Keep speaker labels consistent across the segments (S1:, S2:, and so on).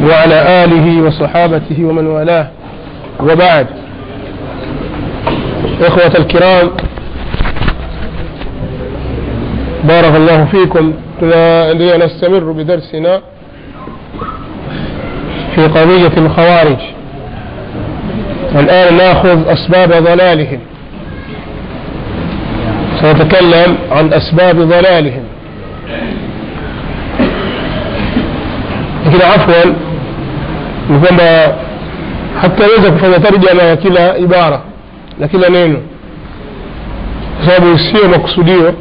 S1: وعلى آله وصحابته ومن والاه، وبعد. إخوة الكرام، بارك الله فيكم. نستمر بدرسنا في قضية الخوارج. الآن نأخذ أسباب ضلالهم، سنتكلم عن أسباب ضلالهم. لكن عفوا نفهم حتى يوجد فما ترجم كلا عبارة لكلا نينو sababu isiyo makusudio.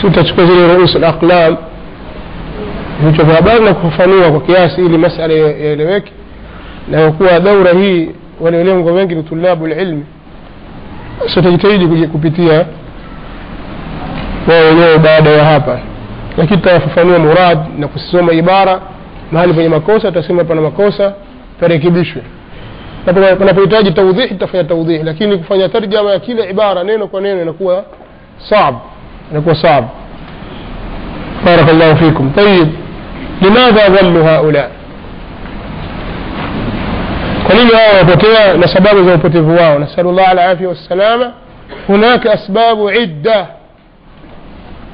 S1: Sitachukua zile ruhusa al-aqlam hicho kwa habari na kufafanua kwa kiasi ili masala yaeleweke, na kuwa daura hii wale lengo wengi ni tulabu ilmi. Sitajitahidi kupitia wao wenyewe baada ya hapa, lakini tutafafanua murad na kusoma ibara. Mahali penye makosa tutasema pana makosa, tarekebishwe. Panapohitaji tawdih tutafanya tawdih, lakini kufanya tarjama ya kila ibara neno kwa neno inakuwa صعب. بارك الله فيكم. طيب، لماذا ضلوا هؤلاء؟ قليل وبتيا لسباب زي وبتفوا، نسأل الله العافية والسلامة. هناك أسباب عدة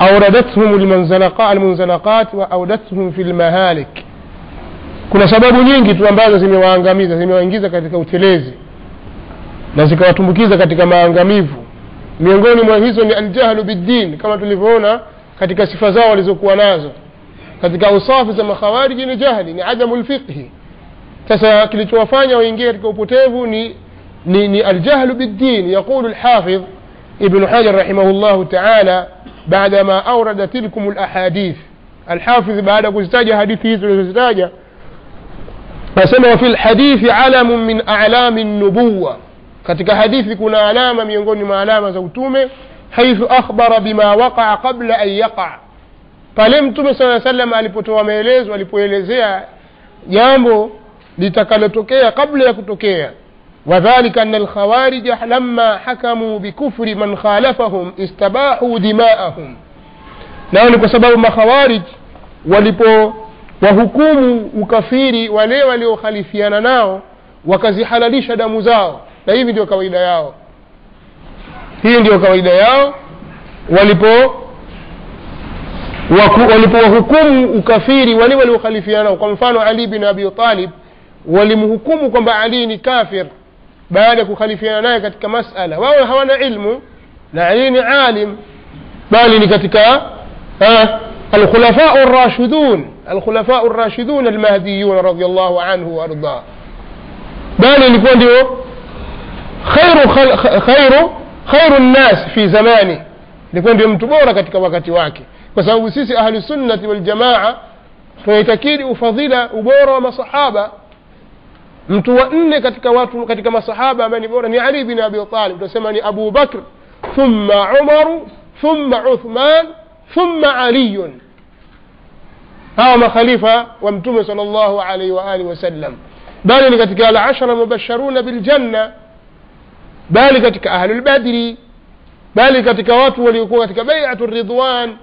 S1: أوردتهم المنزلقات وأوردتهم في المهالك. Kuna sababu nyingi tu ambazo zimewaangamiza, zimewaingiza katika utelezi na zikawatumbukiza katika maangamivu. Miongoni mwa hizo ni aljahlu biddin, kama tulivyoona katika sifa zao walizokuwa nazo. Katika usafi za makhawariji ni jahili, ni adamul fiqhi. Sasa kilichowafanya waingie katika upotevu ni aljahlu biddin. Yaqulu al-Hafidh Ibn Hajar rahimahullah ta'ala بعدما أورد تلكم الأحاديث. الحافظ بعد كزتاج حديثه تلزتاج فسمى في الحديث علم من أعلام النبوة. katika hadithi kuna alama miongoni mwa alama za utume, haithu akhbara bima waqa'a qabla an yaqa'. Pale mtume sallallahu alayhi wasallam alipotoa maelezo, alipoelezea jambo litakalotokea kabla ya kutokea. Wadhālika anna al-khawarij lamma hakamu bikufri man khalafahum istabahu dima'ahum. Na ni kwa sababu makhawarij walipo wahukumu ukafiri wale waliokhalifiana nao, wakazihalalisha damu zao. Na hivi ndio kawaida yao, walipohukumu ukafiri wale waliokhalifiana nao. Kwa mfano Ali bin Abi Talib walimhukumu kwamba Ali ni kafir baada ya kukhalifiana naye katika masala. Wao hawana ilmu na Ali ni alim, bali ni katika al-khulafa'u ar-rashidun al-mahdiyun radiyallahu anhu wa arda. bali ilikuwa ndio khairu an-nas fi zamani, ilikuwa ndio mtu bora katika wakati wake. Kwa sababu sisi ahli sunnati wal jamaa tunaitakidi ufadhila, ubora wa masahaba. Mtu wa nne katika masahaba ambaye ni bora ni Ali bin Abi Talib. Tunasema ni Abu Bakr, thumma Umar, thumma Uthman, thumma Ali. hawa makhalifa wa mtume sallallahu alayhi wa alihi wasallam. bali ni katika al-ashara mubashsharuna bil janna, bali katika ahlul badri, bali katika watu waliokuwa katika bai'atur ridwan,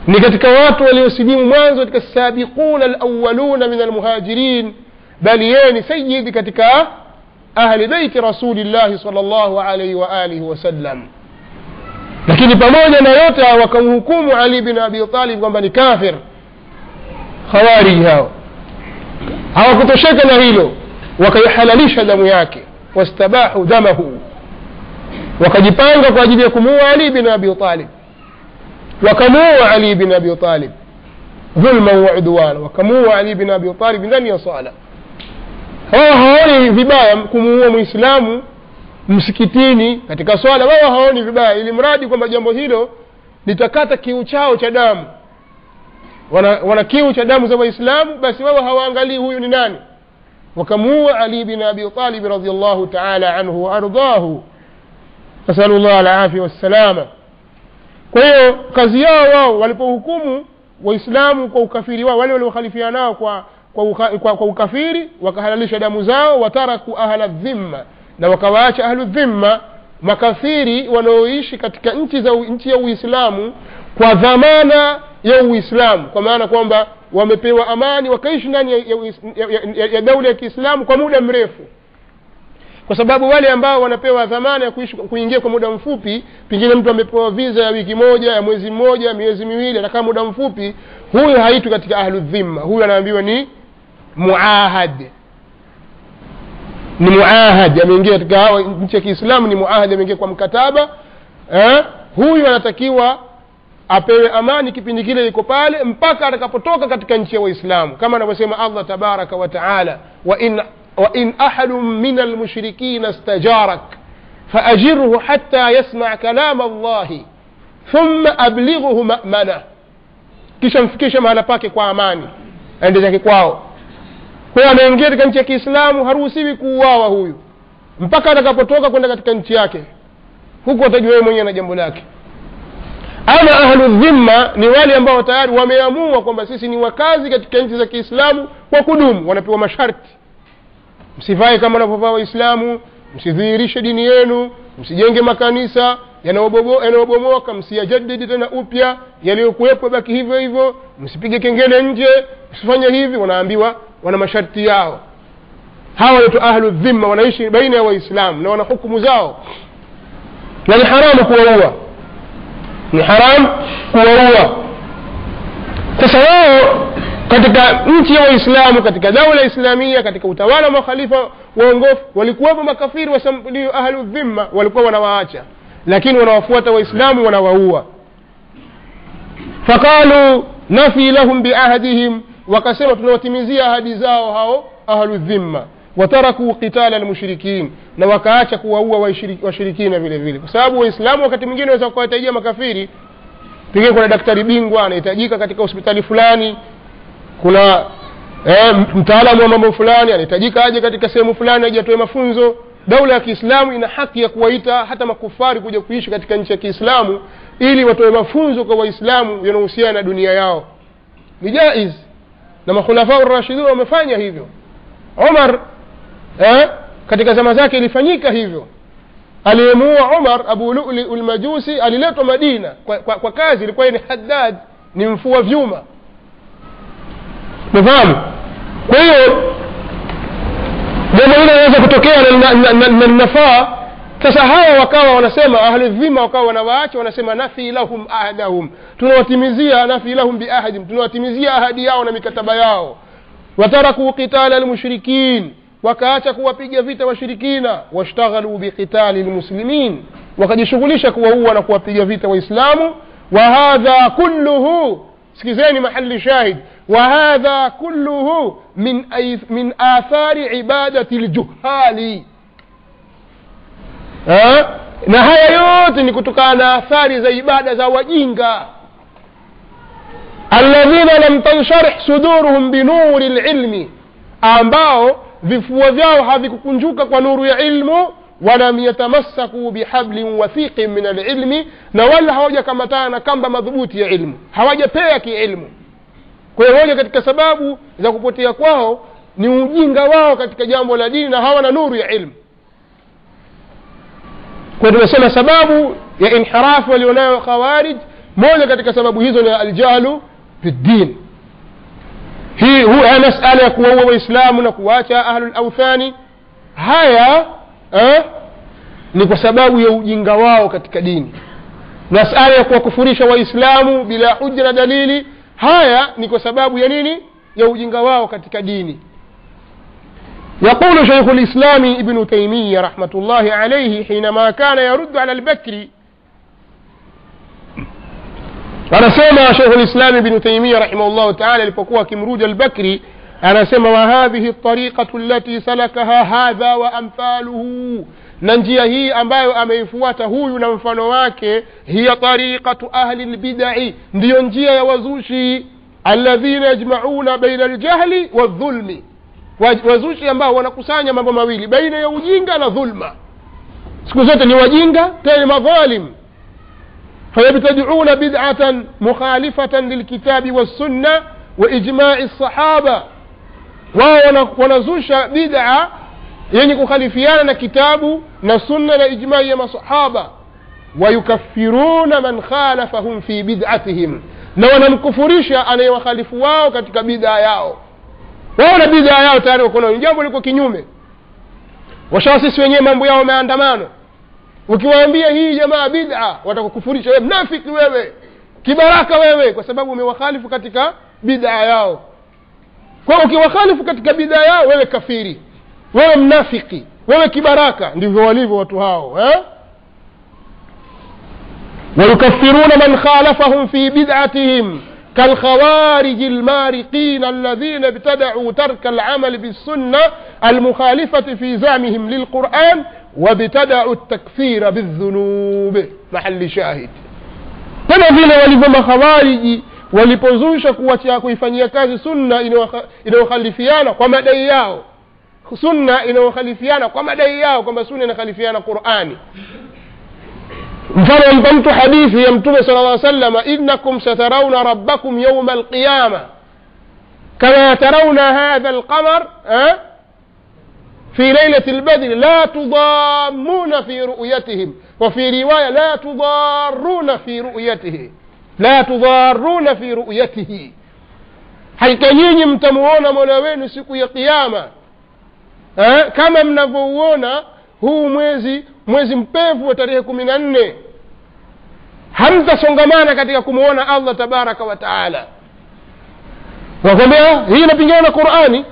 S1: ni katika watu waliosilimu mwanzo katika sabiquna al-awwaluna min al-muhajirin, bali yeye ni sayyid katika ahli baiti rasulillah sallallahu alayhi wa alihi wasallam. Lakini pamoja na yote wakamhukumu Ali bin Abi Talib kwamba ni kafir. Khawarij hao hawakutosheka na hilo, wakaihalalisha damu yake, wastabahu damahu, wakajipanga kwa ajili ya kumuua Ali bin Abi Talib. wakamuua Ali bin Abi Talib dhulma wa udwan, wakamuua Ali bin Abi Talib ndani ya sala. hawaoni vibaya kumuua muislamu msikitini katika swala. wao haoni vibaya, ili mradi kwamba jambo hilo litakata kiu chao cha damu. wana kiu cha damu za waislamu, basi wao hawaangalii huyu ni nani. wakamuua Ali bin Abi Talib radhiyallahu ta'ala anhu wa ardahu, nasallallahu al-afiyah was-salama. Kwa hiyo kazi yao wao walipohukumu waislamu kwa ukafiri wao, wale waliokhalifiana nao kwa ukafiri, wakahalalisha damu zao. wataraku ahla dhimma, na wakawaacha ahlu dhimma, makafiri wanaoishi katika nchi ya Uislamu, kwa dhamana ya Uislamu, kwa maana kwamba wamepewa amani wakaishi ndani ya daula ya Kiislamu kwa muda mrefu. Kwa sababu wale ambao wanapewa dhamana ya kuingia kwa muda mfupi, pengine mtu amepewa visa ya wiki moja, ya mwezi mmoja, miezi miwili, na kama muda mfupi, huyu haitu katika ahlu dhimma. Huyu anaambiwa ni muahad. Ni muahad, ameingia katika nchi ya Kiislamu, ni muahad, ameingia kwa mkataba. Huyu anatakiwa apewe amani kipindi kile yuko pale mpaka atakapotoka katika nchi ya Waislamu, kama anavyosema Allah tabaraka wa taala, wa in ahadun min almushrikin istajarak faajirhu hatta yasma' kalam Allah thumma ablighuhu ma'mana, kisha mfikishe mahala pake kwa amani, aende zake kwao. Kwa anaingia katika nchi ya Kiislamu haruhusiwi kuuawa huyu mpaka atakapotoka kwenda katika nchi yake, huko atajua yeye mwenyewe na jambo lake. Ama ahlu dhimma ni wale ambao tayari wameamua kwamba sisi ni wakazi katika nchi za Kiislamu kwa kudumu. Wanapewa masharti: msivae kama wanavyovaa Waislamu, msidhihirishe dini yenu, msijenge makanisa yanayobomoka, msiyajadidi tena upya, yaliyokuwepo baki hivyo hivyo, msipige kengele nje, msifanye hivi. Wanaambiwa wana masharti yao. Hawa ni ahlu dhimma, wanaishi baina ya Waislamu na wana hukumu zao, na ni haramu kuwaua. Ni haram kuwaua. Sasa wao katika nchi ya Waislamu, katika daula Islamia, katika utawala wa makhalifa waongofu, walikuwa makafiri wa sampuli ahlu dhimma, walikuwa wanawaacha, lakini wanawafuata Waislamu, wanawaua. Faqalu nafi lahum biahdihim, wakasema tunawatimizia ahadi zao hao ahlu dhimma. Wataraku qitala almushrikin, na wakaacha kuwaua washirikina vile vile, kwa sababu Waislamu wakati mwingine wanaweza kuwahitajia makafiri. Pengine kuna daktari bingwa anahitajika katika hospitali fulani, kuna mtaalamu wa mambo fulani anahitajika aje katika sehemu fulani aje atoe mafunzo. Daula ya Kiislamu ina haki ya kuwaita hata makufari kuja kuishi katika nchi ya Kiislamu ili watoe mafunzo kwa Waislamu yanayohusiana na dunia yao. Ni jaiz, na makhulafa ar-rashidun wamefanya hivyo. Umar katika zama zake ilifanyika hivyo. Aliyemuua Umar Abu Lu'li al-Majusi aliletwa Madina kwa kazi, ilikuwa ni haddad, ni mfua vyuma. Mfahamu? Kwa hiyo jambo hili linaweza kutokea na nafaa. Sasa hawa wakawa wanasema ahli dhimma, wakawa wanawaacha, wanasema nafi lahum ahdahum, tunawatimizia nafi lahum biahdim, tunawatimizia ahadi yao na mikataba yao. Wataraku qitala almushrikin, wakaacha kuwapiga vita washirikina. Washtaghalu biqitali almuslimin, wakajishughulisha kuwaua na kuwapiga vita Waislamu. Wa hadha kulluhu, sikizeni mahali shahid, wa hadha kulluhu min athari ibadati aljuhali. Na haya yote ni kutokana na athari za ibada za wajinga, alladhina lam tansharih suduruhum binuri alilmi, ambao vifua vyao havikukunjuka kwa nuru ya ilmu. Walam yatamassaku bihablin wathiqin min alilmi, na wala hawajakamatana na kamba madhubuti ya ilmu, hawajapea kiilmu. Kwa hiyo moja katika sababu za kupotea kwao ni ujinga wao katika jambo la dini, na hawana nuru ya ilmu. Kwa hiyo tunasema sababu ya inhirafu walionayo khawarij, moja katika sababu hizo ni aljahlu fi din. Hii huwa masala ya kuwaua Waislamu na kuacha ahlul awthani. Haya ni kwa sababu ya ujinga wao katika dini. Masala ya kuwakufurisha Waislamu bila hujja na dalili, haya ni kwa sababu ya nini? Ya ujinga wao katika dini. يقول شيخ الإسلام ابن تيمية رحمة الله عليه حينما كان يرد على البكري، أنا سمع شيخ الإسلام ابن تيمية رحمه الله تعالى لفقوة كمروج البكري، أنا سمع وهذه الطريقة التي سلكها هذا وأمثاله، ننجيه هي أمبايو أميفواته ينفنواك، هي طريقة أهل البدع، ننجيه يوزوشي الذين يجمعون بين الجهل والظلم، wazushi ambao wanakusanya mambo mawili baina ya ujinga na dhulma. Siku zote ni wajinga tena madhalim. fayabtadi'una bid'atan mukhalifatan lilkitabi was-sunnah wa ijma'i as-sahaba, wao wanazusha bid'a yenye kukhalifiana na kitabu na sunna na ijma'i ya masahaba. wayukaffiruna man khalafahum fi bid'atihim, na wanamkufurisha anayewakhalifu wao katika bid'a yao. Wao na bid'a yao tayari wako nayo, jambo liko kinyume. Washawasisi wenyewe mambo yao maandamano. Ukiwaambia hii jamaa bid'a, watakukufurisha wewe mnafiki, wewe kibaraka, wewe kwa sababu umewakhalifu katika bid'a yao. Kwa ukiwakhalifu katika bid'a yao, wewe kafiri, wewe mnafiki, wewe kibaraka. Ndivyo walivyo watu hao, ويكفرون من خالفهم في بدعتهم كالخوارج المارقين الذين ابتدعوا ترك العمل بالسنة المخالفة في زعمهم للقرآن وابتدعوا التكفير بالذنوب. محل شاهد. كما vile walivyo makhawariji walipozusha kuifanyia kazi sunna inayokhalifiana kwa madai yao, sunna inayokhalifiana kwa madai yao kwamba sunna inakhalifiana Qur'ani. mfano mtu hadithi ya Mtume sallallahu alaihi wasallam, innakum satarawna rabbakum yawma alqiyama kama tarawna hadha alqamar في ليلة البدر لا تضامون في رؤيتهم، وفي رواية لا تضارون في رؤيته، لا تضارون في رؤيته. hakika nyinyi mtamuona Mola wenu siku ya kiyama kama mnavyoona huu mwezi mpevu wa tarehe 14. hamtasongamana katika kumuona Allah tabaraka wa taala. wakwambia hii inapingana na Qur'ani,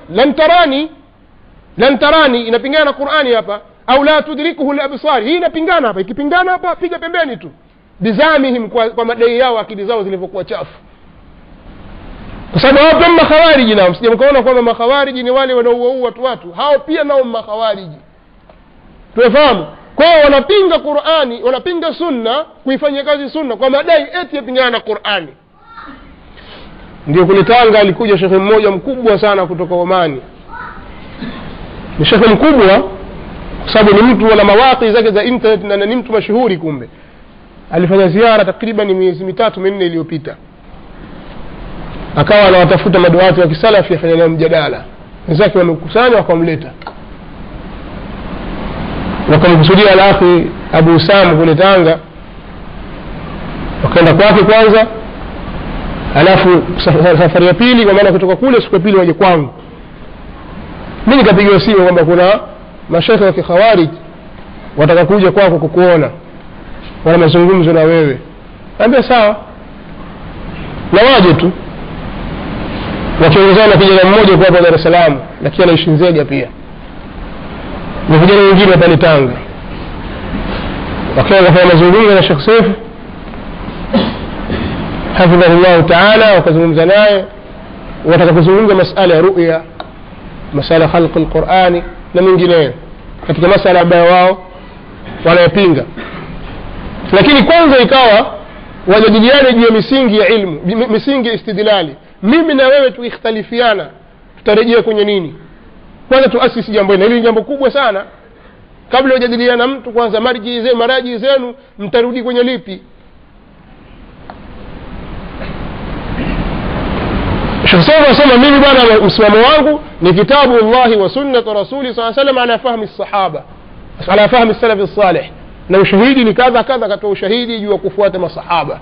S1: lan tarani inapingana na Qur'ani hapa, au la tudrikuhu al-absar, hii inapingana hapa. ikipingana hapa piga pembeni tu, bizamihim, kwa madai yao, akili zao zilivyokuwa chafu. kwa sababu hao pia makhawariji nao, msijamkaona kwamba makhawariji ni wale wanaoua watu, hao pia nao makhawariji. tunafahamu kwa wanapinga Qur'ani, wanapinga sunna, kuifanyia kazi sunna kwa madai eti yapingana na Qur'ani. Ndio kule Tanga alikuja shekhe mmoja mkubwa sana kutoka Omani. Ni shekhe mkubwa kwa sababu ni mtu ana mawaqi zake za internet na ni mtu mashuhuri. kumbe alifanya ziara takriban miezi 3-4 iliyopita, akawa anawatafuta maduati wa kisalafi afanye nao mjadala. wenzake wamekusanya wakamleta, wakamkusudia al-akhi Abu Sam kule Tanga. wakaenda kwake kwanza, alafu safari ya pili, kwa maana kutoka kule siku ya pili waje kwangu. mimi nikapigiwa simu kwamba kuna mashaikh wa kikhawarij wataka kuja kwako kukuona, wana mazungumzo na wewe. Niambia sawa, na waje tu. wakiongozana na kijana mmoja kwa Dar es Salaam, lakini anaishi Nzega pia, na vijana wengine pale Tanga. wakaanza kufanya mazungumzo na Sheikh Saif hafidhahullah ta'ala, wakazungumza naye, wataka kuzungumza masala ya ru'ya, masala khalq al-Qur'ani na mengineyo, katika masala ambayo wao wanayapinga. lakini kwanza ikawa wajadiliane juu ya misingi ya ilmu, misingi ya istidlali. mimi na wewe tukikhtalifiana tutarejea kwenye nini? kwanza tuasisi jambo hili. Hili ni jambo kubwa sana. kabla hujadiliana mtu, kwanza maraji zenu mtarudi kwenye lipi? Shekhe anasema mimi bwana, msimamo wangu ni kitabu Allah wa sunnat rasuli sallallahu alayhi wasallam ala fahmi sahaba, ala fahmi salaf salih, na ushahidi ni kadha kadha. katoa ushahidi juu ya kufuata masahaba,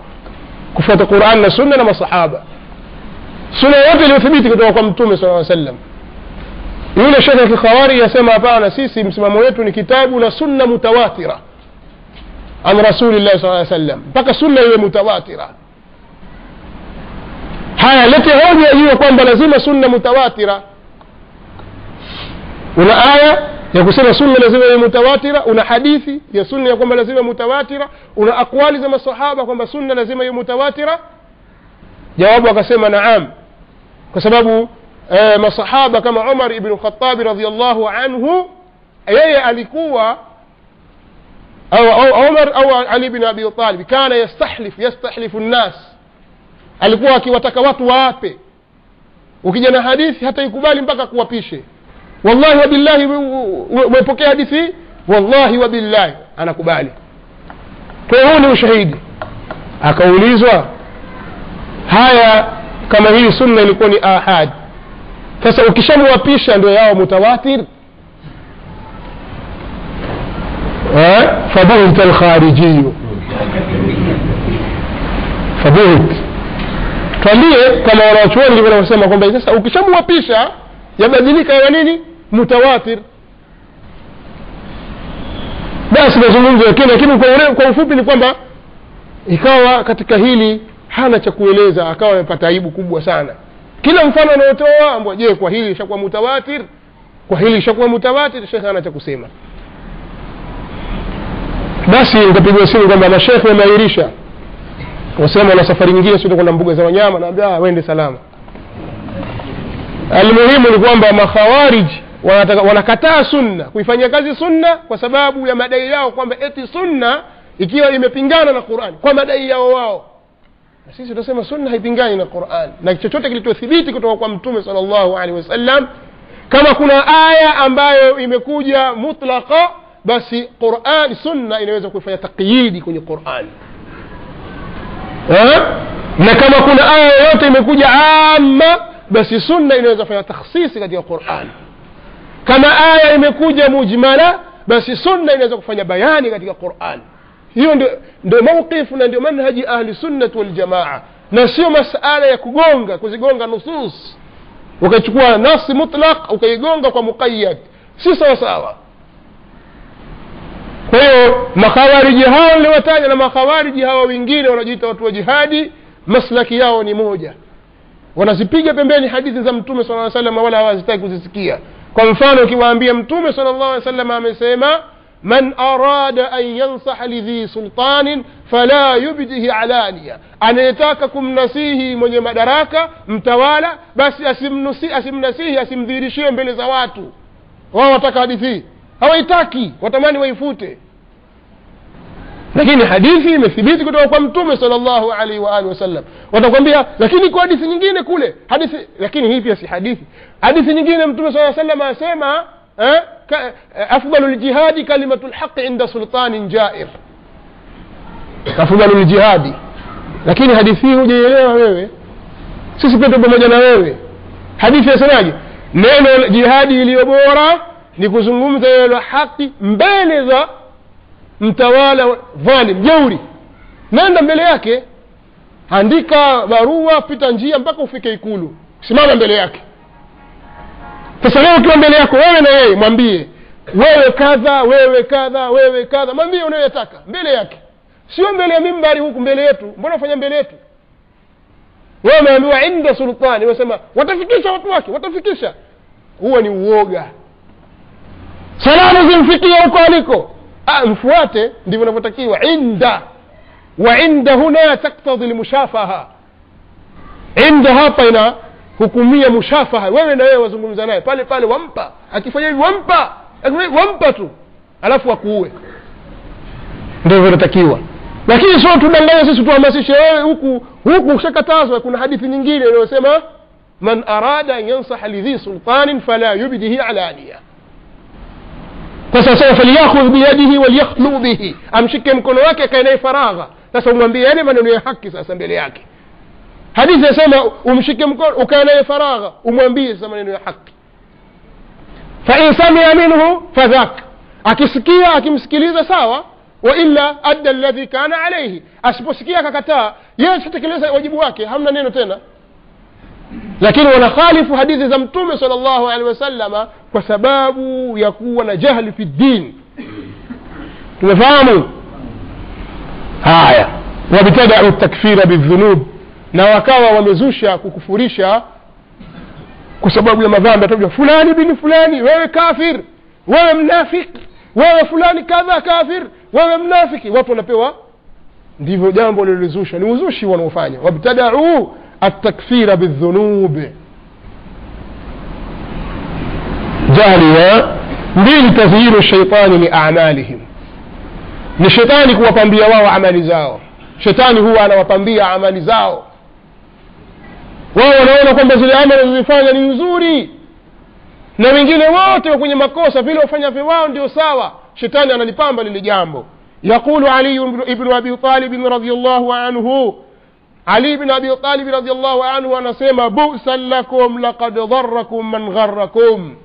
S1: kufuata Qur'an na sunna na masahaba. sunna yote iliyothibiti kutoka kwa Mtume sallallahu alayhi wasallam. yule shekhe kikhawari yasema hapana, sisi msimamo wetu ni kitabu na sunna mutawatira an rasulillah sallallahu alayhi wasallam, mpaka sunna iwe mutawatira. haya, lete hoja hiyo kwamba lazima sunna mutawatira. una aya ya kusema sunna lazima iwe mutawatira, una hadithi ya sunna ya kwamba lazima mutawatira, una aqwali za masahaba kwamba sunna lazima iwe mutawatira. jawabu akasema naam, kwa sababu masahaba kama Umar ibn Khattab radhiyallahu anhu, yeye alikuwa au Umar au Ali ibn Abi Talib kana yastahlifu an-nas, alikuwa akiwataka watu waape. ukija na hadithi hata ikubali mpaka kuwapishe. wallahi wa billahi, umepokea hadithi? wallahi wa billahi, anakubali. kwa hiyo ni ushahidi. akaulizwa, haya kama hii sunna ilikuwa ni ahad, sasa ukishamwapisha ndio yao mutawatir? fabuhit al-kharijiyyu, fabuhit Tuambie kama wanachuoni ndivyo wanasema kwamba sasa ukishamwapisha yabadilika ya nini? Mutawatir. Basi nazungumza lakini kwa ufupi ni kwamba ikawa katika hili hana cha kueleza, akawa amepata aibu kubwa sana. Kila mfano anaotoa ambao je kwa hili ishakuwa mutawatir, kwa hili ishakuwa mutawatir, shekhe hana cha kusema. Basi nikapigwa simu kwamba mashekhe wameirisha, wasema na safari nyingine sio kwenda mbuga za wanyama, naambia wende salama. Almuhimu ni kwamba makhawarij wanakataa sunna, kuifanyia kazi sunna kwa sababu ya madai yao kwamba eti sunna ikiwa imepingana na Qur'an, kwa madai yao wao. Na sisi tunasema sunna haipingani na Qur'an, na chochote kilichothibiti kutoka kwa Mtume sallallahu alaihi wasallam. Kama kuna aya ambayo imekuja mutlaqa, basi Qur'an, sunna inaweza kufanya taqyidi kwenye Qur'an. Na kama kuna aya yote imekuja amma, basi sunna inaweza kufanya takhsisi katika Qur'an. Kama aya imekuja mujmala, basi sunna inaweza kufanya bayani katika Qur'an. Hiyo ndio mawqifu na ndio manhaji ahli sunnah wal jamaa, na sio masala ya kuzigonga nusus ukachukua nasi mutlaq ukaigonga kwa muqayyad, si sawa sawa. Kwa hiyo makhawariji hao niliwataja na makhawariji hao wengine wanajiita watu wa jihadi, maslaki yao ni moja, wanazipiga pembeni hadithi za Mtume sallallahu alaihi wasallam wala hawazitaki kuzisikia. Kwa mfano ukiwaambia Mtume sallallahu alaihi wasallam amesema man arada an yansah lidhi sultanin fala yubdihi alaniya, anayetaka kumnasihi mwenye madaraka mtawala basi asimnasihi, asimdhihirishie mbele za watu. Wao wataka hadithi, hawaitaki, watamani waifute. Lakini hadithi imethibiti kutoka kwa Mtume sallallahu alaihi wa alihi wasallam. Watakwambia lakini kwa hadithi nyingine kule hadithi, lakini hii pia si hadithi. Hadithi nyingine Mtume sallallahu alaihi wasallam asema afdalul jihadi kalimatul haqq inda sultanin jair, afdalul jihadi. Lakini hadithi hii hujaelewa wewe, sisi pia pamoja na wewe. Hadithi yasemaje? Neno jihadi iliyo bora ni kuzungumza yale haki mbele za mtawala dhalim jeuri. Nenda mbele yake, andika barua, pita njia mpaka ufike Ikulu, simama mbele yake. Sasa leo ukiwa mbele yako wewe na yeye, mwambie wewe kadha, wewe kadha, wewe kadha, mwambie unayotaka mbele yake, sio mbele ya mimbari huku mbele yetu. Mbona ufanya mbele yetu? Wewe umeambiwa inda sultani, unasema watafikisha watu wake, watafikisha. Huo ni uoga. Salamu zimfikie huko aliko, mfuate, ndivyo unavyotakiwa. Inda wa inda huna taktadhi almushafaha. Inda hapa ina hukumia mushafaha, wewe na wewe wazungumza naye pale pale, wampa, akifanya hivi wampa tu, alafu akuue. Ndivyo inatakiwa. Lakini sio tudanganye sisi tuhamasishe wewe huku ushakatazwa. Kuna hadithi nyingine inayosema man arada an yansaha lidhi sultanin fala yubdihi alaniya. Sasa falyakhudh biyadihi walyakhlu bihi, amshike mkono wake akae naye faragha. Sasa umwambie yale maneno ya haki sasa mbele yake. Hadithi inasema umshike mkono ukae naye faragha, umwambie sasa maneno ya haki. Fa in sami'a minhu fadhak, akisikia akimsikiliza sawa, wa illa adda alladhi kana alayhi, asiposikia akakataa, yeye atatekeleza wajibu wake, hamna neno tena. Lakini wanakhalifu hadithi za Mtume sallallahu alaihi wasallama kwa sababu ya kuwa na jahili fi din. Tumefahamu haya. Wabtada'u takfira bidhunub, na wakawa wamezusha kukufurisha kwa sababu ya madhambi. Atajua fulani bin fulani, wewe kafir, wewe mnafiki, wewe fulani kadha kafir, wewe mnafiki. Watu wanapewa, ndivyo jambo lilizusha, ni uzushi wanaofanya. Wabtada'u التكفير بالذنوب جارية لتزيين الشيطان لأعمالهم. ni shetani kuwapambia wao amali zao. Shetani huwa anawapambia amali zao. Wao wanaona kwamba zile amali zilizofanya ni nzuri na wengine wote wa kwenye makosa, vile wafanya wao ndio sawa. Shetani analipamba lile jambo. Yaqulu Ali ibn Abi Talib radhiyallahu anhu, Ali ibn Abi Talib radhiyallahu anhu anasema bu'san lakum laqad dharrakum man gharrakum.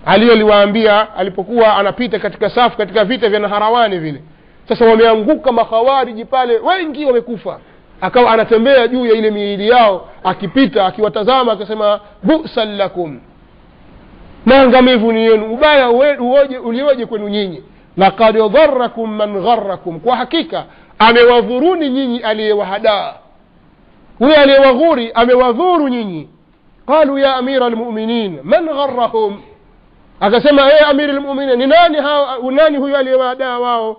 S1: Ali aliwaambia alipokuwa anapita katika safu katika vita vya Naharawani vile. Sasa wameanguka makhawariji pale, wengi wamekufa. akawa anatembea juu ya ile miili yao, akipita akiwatazama akasema bu'sal lakum, maangamivu ni yenu, ubaya ulioje kwenu nyinyi. Laqad dharrakum man gharrakum, kwa hakika amewadhuruni nyinyi aliyewahadaa, huyo aliyewaghuri amewadhuru nyinyi. Qalu ya amira almu'minin man gharrahum, akasema amira almu'minin, ni nani hao, nani huyo aliyewahadaa wao?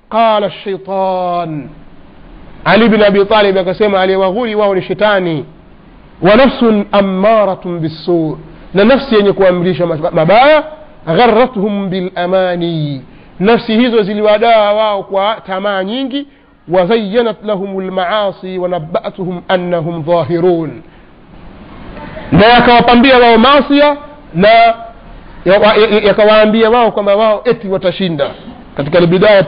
S1: Qala ash-shaytan, Ali ibn Abi Talib akasema aliyewaghuri wao ni shetani. Wa nafsun ammaratun bis-su', na nafsi yenye kuamrisha mabaya. Gharratuhum bil amani, nafsi hizo ziliwadaa wao kwa tamaa nyingi. Wa zayyanat lahumul maasi wa nabba'atuhum annahum dhahirun, na yakawapambia wao maasi na yakawaambia wao kwamba wao eti watashinda. Katika Al-Bidaya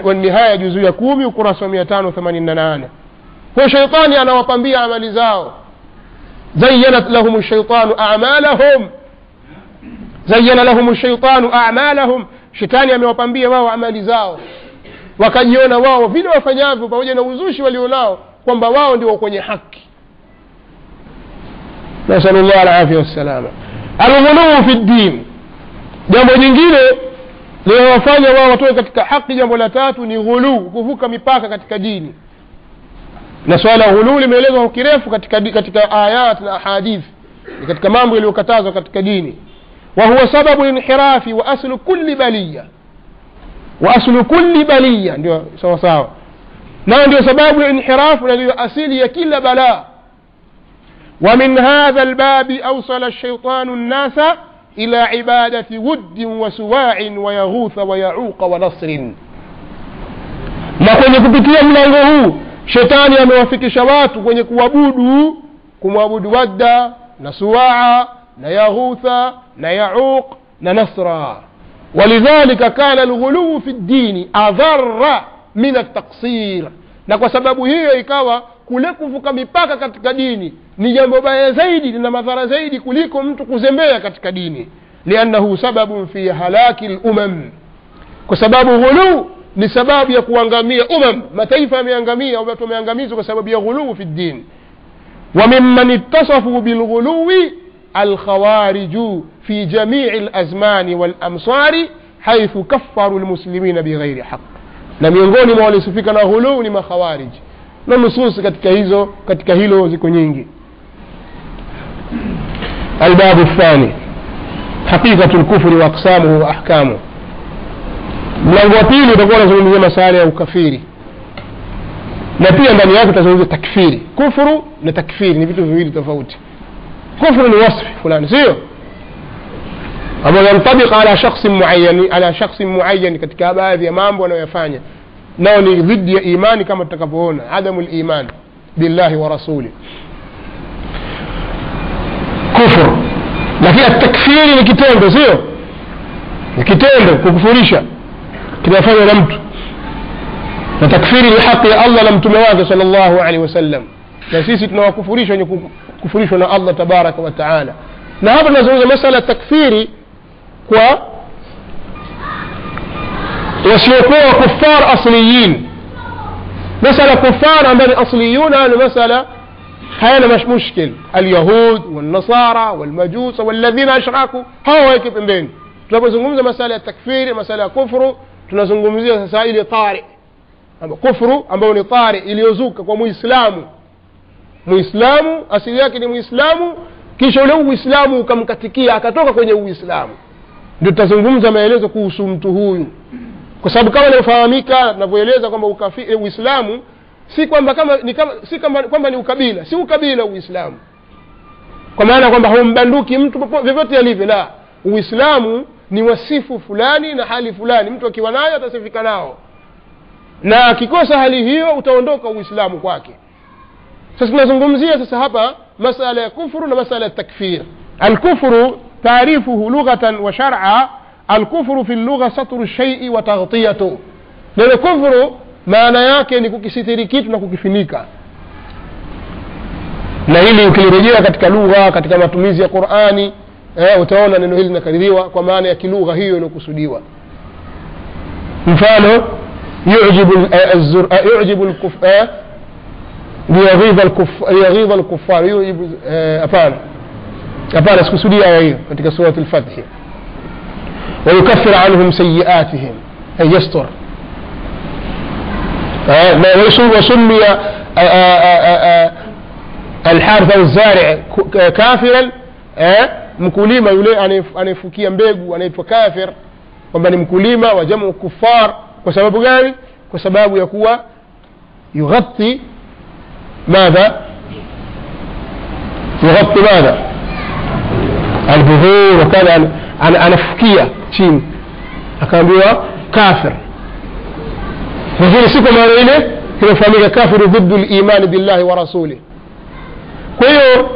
S1: wa Nihaya juzu ya 10 ukurasa wa 588. Kwa shaytani anawapambia amali zao. Zayyanat lahum ash-shaytanu a'malahum, zayyana lahum ash-shaytanu a'malahum, shetani amewapambia wao amali zao, wakajiona wao vile wafanyavyo pamoja na uzushi walionao kwamba wao ndio kwenye haki. Nasallallahu alayhi wasallam. Al-ghuluw fi din, jambo jingine linalofanya wao watoe katika haki, jambo la tatu ni ghuluw, kuvuka mipaka katika dini. Na swala ghuluw limeelezwa kwa kirefu katika ayat na ahadith, katika mambo yaliyokatazwa katika dini. Wa huwa sababu inhirafi wa aslu kulli baliya, wa aslu kulli baliya, ndio sawa sawa, na ndio sababu ya inhirafu na ndio asili ya kila balaa. Wa min hadha albabi awsala ash-shaytanu an-nasa ila ibadati wudd wa suwa'in wa yaghutha wa ya'uq wa nasrin, na kwenye kupitia mlango huu shetani amewafikisha watu kwenye kumwabudu Wadda na Suwaa na Yaghutha na Ya'uq na Nasra. Walidhalika kana al-ghuluw fi ad-din adharra min at-taqsir, na kwa sababu hiyo ikawa kule kuvuka mipaka katika dini ni jambo baya zaidi na madhara zaidi kuliko mtu kuzembea katika dini. Liannahu sababun fi halaki al-umam, kwa sababu ghuluw ni sababu ya kuangamia mataifa yameangamia au watu wameangamizwa kwa sababu ya ghuluw fi ad-din. Wa mimman ittasafu bil ghuluw al-khawarij fi jami' al-azman wal amsar haythu kaffaru al-muslimina bighayri haqq, na miongoni mwa walisifika na ghuluw ni makhawarij, na nusus katika hilo ziko nyingi. الباب الثاني حقيقة الكفر وأقسامه وأحكامه. mlango wa pili utakuwa unazungumzia masuala ya ukafiri, na pia ndani yake tutazungumzia takfiri. Kufuru na takfiri ni vitu viwili tofauti. Kufuru ni wasf fulani, sio ambao yantabika ala shakhs muayyan katika baadhi ya mambo anayofanya, nao ni dhidi ya imani, kama tutakapoona adamul iman billahi wa rasuli, kufuru. Lakini takfiri ni kitendo, sio ni kitendo kukufurisha kinafanywa na mtu, na takfiri ni haki ya Allah na mtume wake sallallahu alaihi wasallam, na sisi tunawakufurisha wenye kufurishwa na Allah tabaraka wa taala. Na hapa tunazungumza masala takfiri kwa wasiokuwa kuffar asliyin. masala kuffar ambao ni asliyuna ni masala hayana mushkil, alyahud والنصارى والمجوس والذين اشركوا hao wake pembeni. Tunapozungumza masala ya takfiri, masala ya kufuru, tunazungumzia sasa ile tari kufuru ambao ni tari iliyozuka kwa muislamu asili yake ni muislamu, kisha ule uislamu ukamkatikia akatoka kwenye uislamu. Ndio tutazungumza maelezo kuhusu mtu huyu, kwa sababu kama inafahamika tunavyoeleza kwamba uislamu si kwamba kwamba ni ukabila, si ukabila uislamu, kwa maana kwamba haumbanduki mtu vyovyote alivyo. La, uislamu ni wasifu fulani na hali fulani, mtu akiwa nayo atasifika nao, na akikosa hali hiyo utaondoka uislamu kwake. Sasa tunazungumzia sasa hapa masala ya kufuru na masala ya takfir. Al-kufru taarifuhu lughatan wa shar'a, al-kufru fi al-lugha satru shay'i wa taghtiyatu. Neno kufuru maana yake ni kukisitiri kitu na kukifinika, na hili ukilirejea katika lugha, katika matumizi ya Qur'ani, utaona neno hili linakaririwa kwa maana ya kilugha hiyo iliyokusudiwa. Mfano yu'jibu ليغيظ الكفار أبانا سكسودية وهي في سورة الفتح ويكفر عنهم سيئاتهم أي يستر. وسمي الحارث الزارع كافرا mkulima yule anayefukia mbegu anaitwa kafir, kwamba ni mkulima wa jamu kuffar. Kwa sababu gani? Kwa sababu ya kuwa yughatti ماذا البذور وكذا anafukia chini, akaambiwa kafir. Lakini siku mara ile inafahamika kafiru ضد الايمان بالله ورسوله. kwa hiyo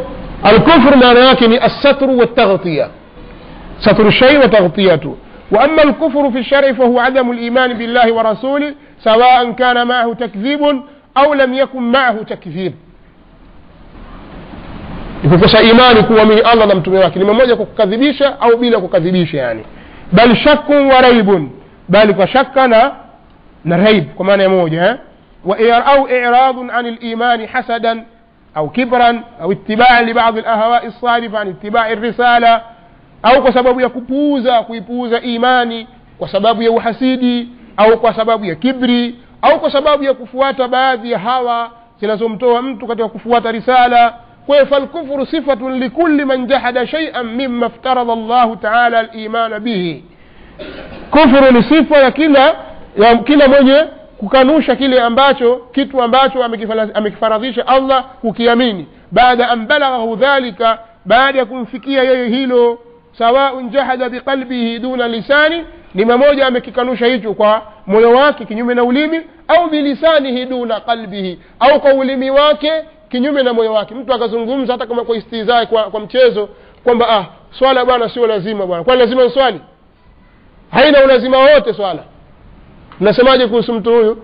S1: الكفر maana yake ni الستر والتغطية، ستر الشيء وتغطيته. وأما الكفر في الشرع فهو عدم الإيمان بالله ورسوله سواء كان معه تكذيب أو لم يكن معه تكذيب. ikikosa imani kuamini Allah na mtume wake, ni mmoja kukadhibisha au bila kukadhibisha, yani bal shakkun wa raibun, bali kwa shakka na raib kwa maana ya moja au i'radun anil imani hasadan au kibran au ittiba'an li ba'd al-ahwa' as-salifa an ittiba'i ar-risala, au kwa sababu ya kuipuuza imani kwa sababu ya uhasidi, au kwa sababu ya kibri, au kwa sababu ya kufuata baadhi ya hawa zinazomtoa mtu katika kufuata risala. kwa falkufru sifatun likulli man jahada shay'an mimma iftarada Allah ta'ala al-iman bihi. Kufru ni sifa ya kila mwenye kukanusha kitu ambacho amekifaradhisha Allah kukiamini, baada an balaghahu dhalika, baada ya kumfikia yeye hilo. Sawa'un jahada biqalbihi duna lisani, ni mmoja amekikanusha hicho kwa moyo wake kinyume na ulimi, au bilisanihi duna qalbihi, au kwa ulimi wake kinyume na moyo wake. Mtu akazungumza hata kama kwa istizai, kwa mchezo, kwamba swala bwana sio lazima bwana. Kwa lazima uswali? Haina ulazima wote swala. Mnasemaje kuhusu mtu huyu?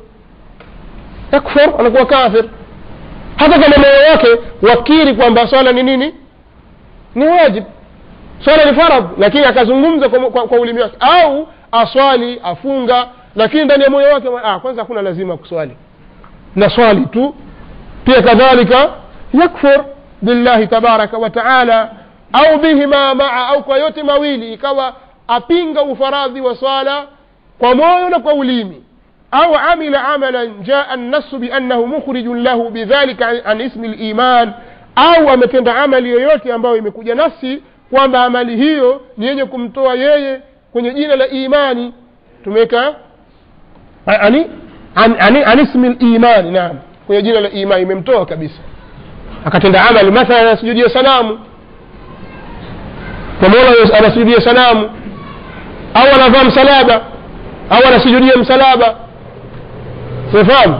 S1: Yakfur, anakuwa kafir. Hata kama moyo wake wakiri kwamba swala ni nini? Ni wajib. Swala ni faradhi, lakini akazungumza kwa ulimi wake, au aswali afunga, lakini ndani ya moyo wake kwanza hakuna lazima kuswali na swali tu. pia kadhalika yakfur billahi tabaraka wa taala, au bihima maa, au kwa yote mawili, ikawa apinga ufaradhi wa swala kwa moyo na kwa ulimi, au amila amalan jaa an-nass bi annahu mukhrijun lahu bidhalika an ismi al-iman, au ametenda amali yoyote ambayo imekuja nasi kwamba amali hiyo ni yenye kumtoa yeye kwenye jina la imani. Tumeka an ismi al-iman, naam, kwenye jina la imani imemtoa kabisa. Akatenda amali mathalan anasujudia sanamu, kwa Mola anasujudia sanamu, au anavaa msalaba, au anasujudia msalaba. Sifahamu?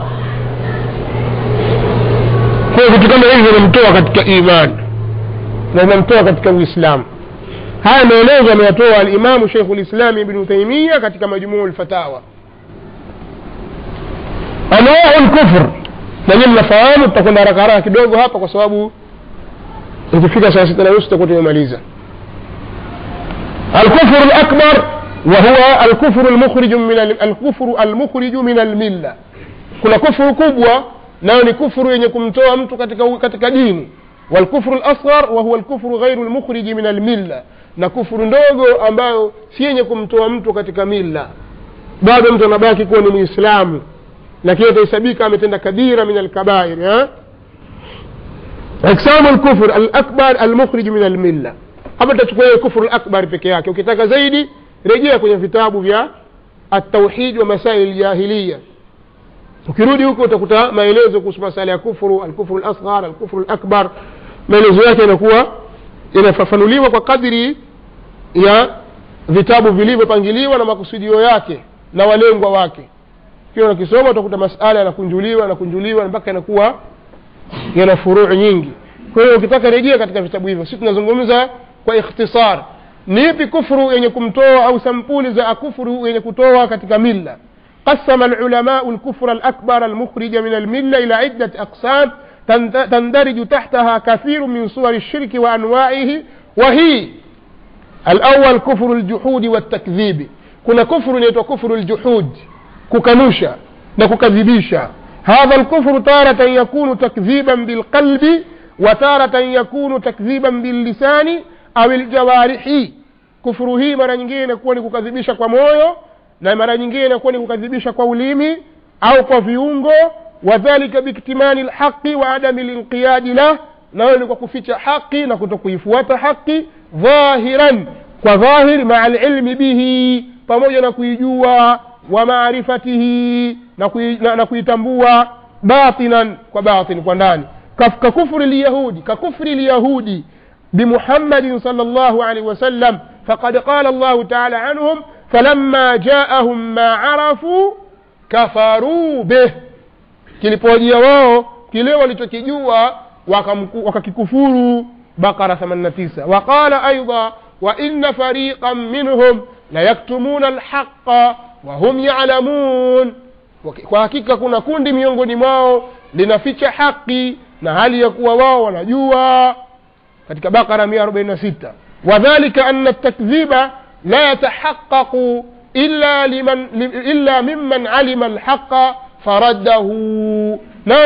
S1: Kwa vitu kama hivi vinamtoa katika imani na vinamtoa katika Uislamu. Haya maelezo ameyatoa al-Imam Sheikhul Islam Ibn Taymiyyah katika Majmu' al-Fatawa. Anwaa al-kufr, na nyinyi mnafahamu, tutakwenda haraka kidogo hapa kwa sababu ikifika saa 6:30 tutakuwa tumemaliza. الكفر الأكبر وهو الكفر المخرج من الملة. kuna kufuru kubwa nayo ni kufuru yenye kumtoa mtu katika dini. والكفر الأصغر وهو الكفر غير المخرج من الملة, na kufuru ndogo ambayo si yenye kumtoa mtu katika milla, bado mtu anabaki kuwa ni Muislamu lakini atahesabika ametenda kabira min al-kabair. أقسام الكفر الأكبر المخرج من الملة. Hapa tutachukua kufuru al-akbar peke yake. Ukitaka zaidi rejea kwenye vitabu vya at-tauhid wa masail al-jahiliya. Ukirudi huko utakuta maelezo kuhusu masala ya kufuru, al-kufru al-asghar, al-kufru al-akbar. Maelezo yake yanakuwa yanafafanuliwa kwa kadiri ya vitabu vilivyopangiliwa na makusudio yake na walengwa wake. Kile unakisoma utakuta masala yanakunjuliwa mpaka yanakuwa yana furuu nyingi. Kwa hiyo ukitaka rejea katika vitabu hivyo. Sisi tunazungumza kwa ikhtisar ni ipi kufuru yenye kumtoa au sampuli za kufuru yenye kutoa katika milla. قسم العلماء الكفر الأكبر المخرج من الملة إلى عدة أقسام تندرج تحتها كثير من صور الشرك وأنواعه, وهي الأول كفر الجحود والتكذيب. كنا كفر يتوى كفر الجحود, كوكانوشا نكوكذبيشا, هذا الكفر تارة يكون تكذيبا بالقلب وتارة يكون تكذيبا باللسان أو الجوارح. kufuru hii mara nyingine inakuwa ni kukadhibisha kwa moyo na mara nyingine inakuwa ni kukadhibisha kwa ulimi au kwa viungo. wadhālika biktimani alhaqi wa adami alinqiyadi lah, na ni kwa kuficha haki na kutokuifuata haki. dhahiran, kwa dhahir, maa alilmi bihi, pamoja na kuijua, wa maarifatihi, na kuitambua, batinan, kwa batin, kwa ndani. ككفر اليهود بمحمد صلى الله عليه وسلم فقد قال الله تعالى عنهم فلما جاءهم ما عرفوا كفروا به. kilipojia wao kile walichokijua wakakikufuru. Baqara 89. وقال أيضا وإن فريقا منهم لا يكتمون الحق وهم يعلمون. kwa hakika kuna kundi miongoni mwao linaficha haki na hali ya kuwa wao wanajua. katika Baqara 146. wadhālika anna at-takdhiba la yatahaqqaqu illa mimman alima al-haqqa faraddahu.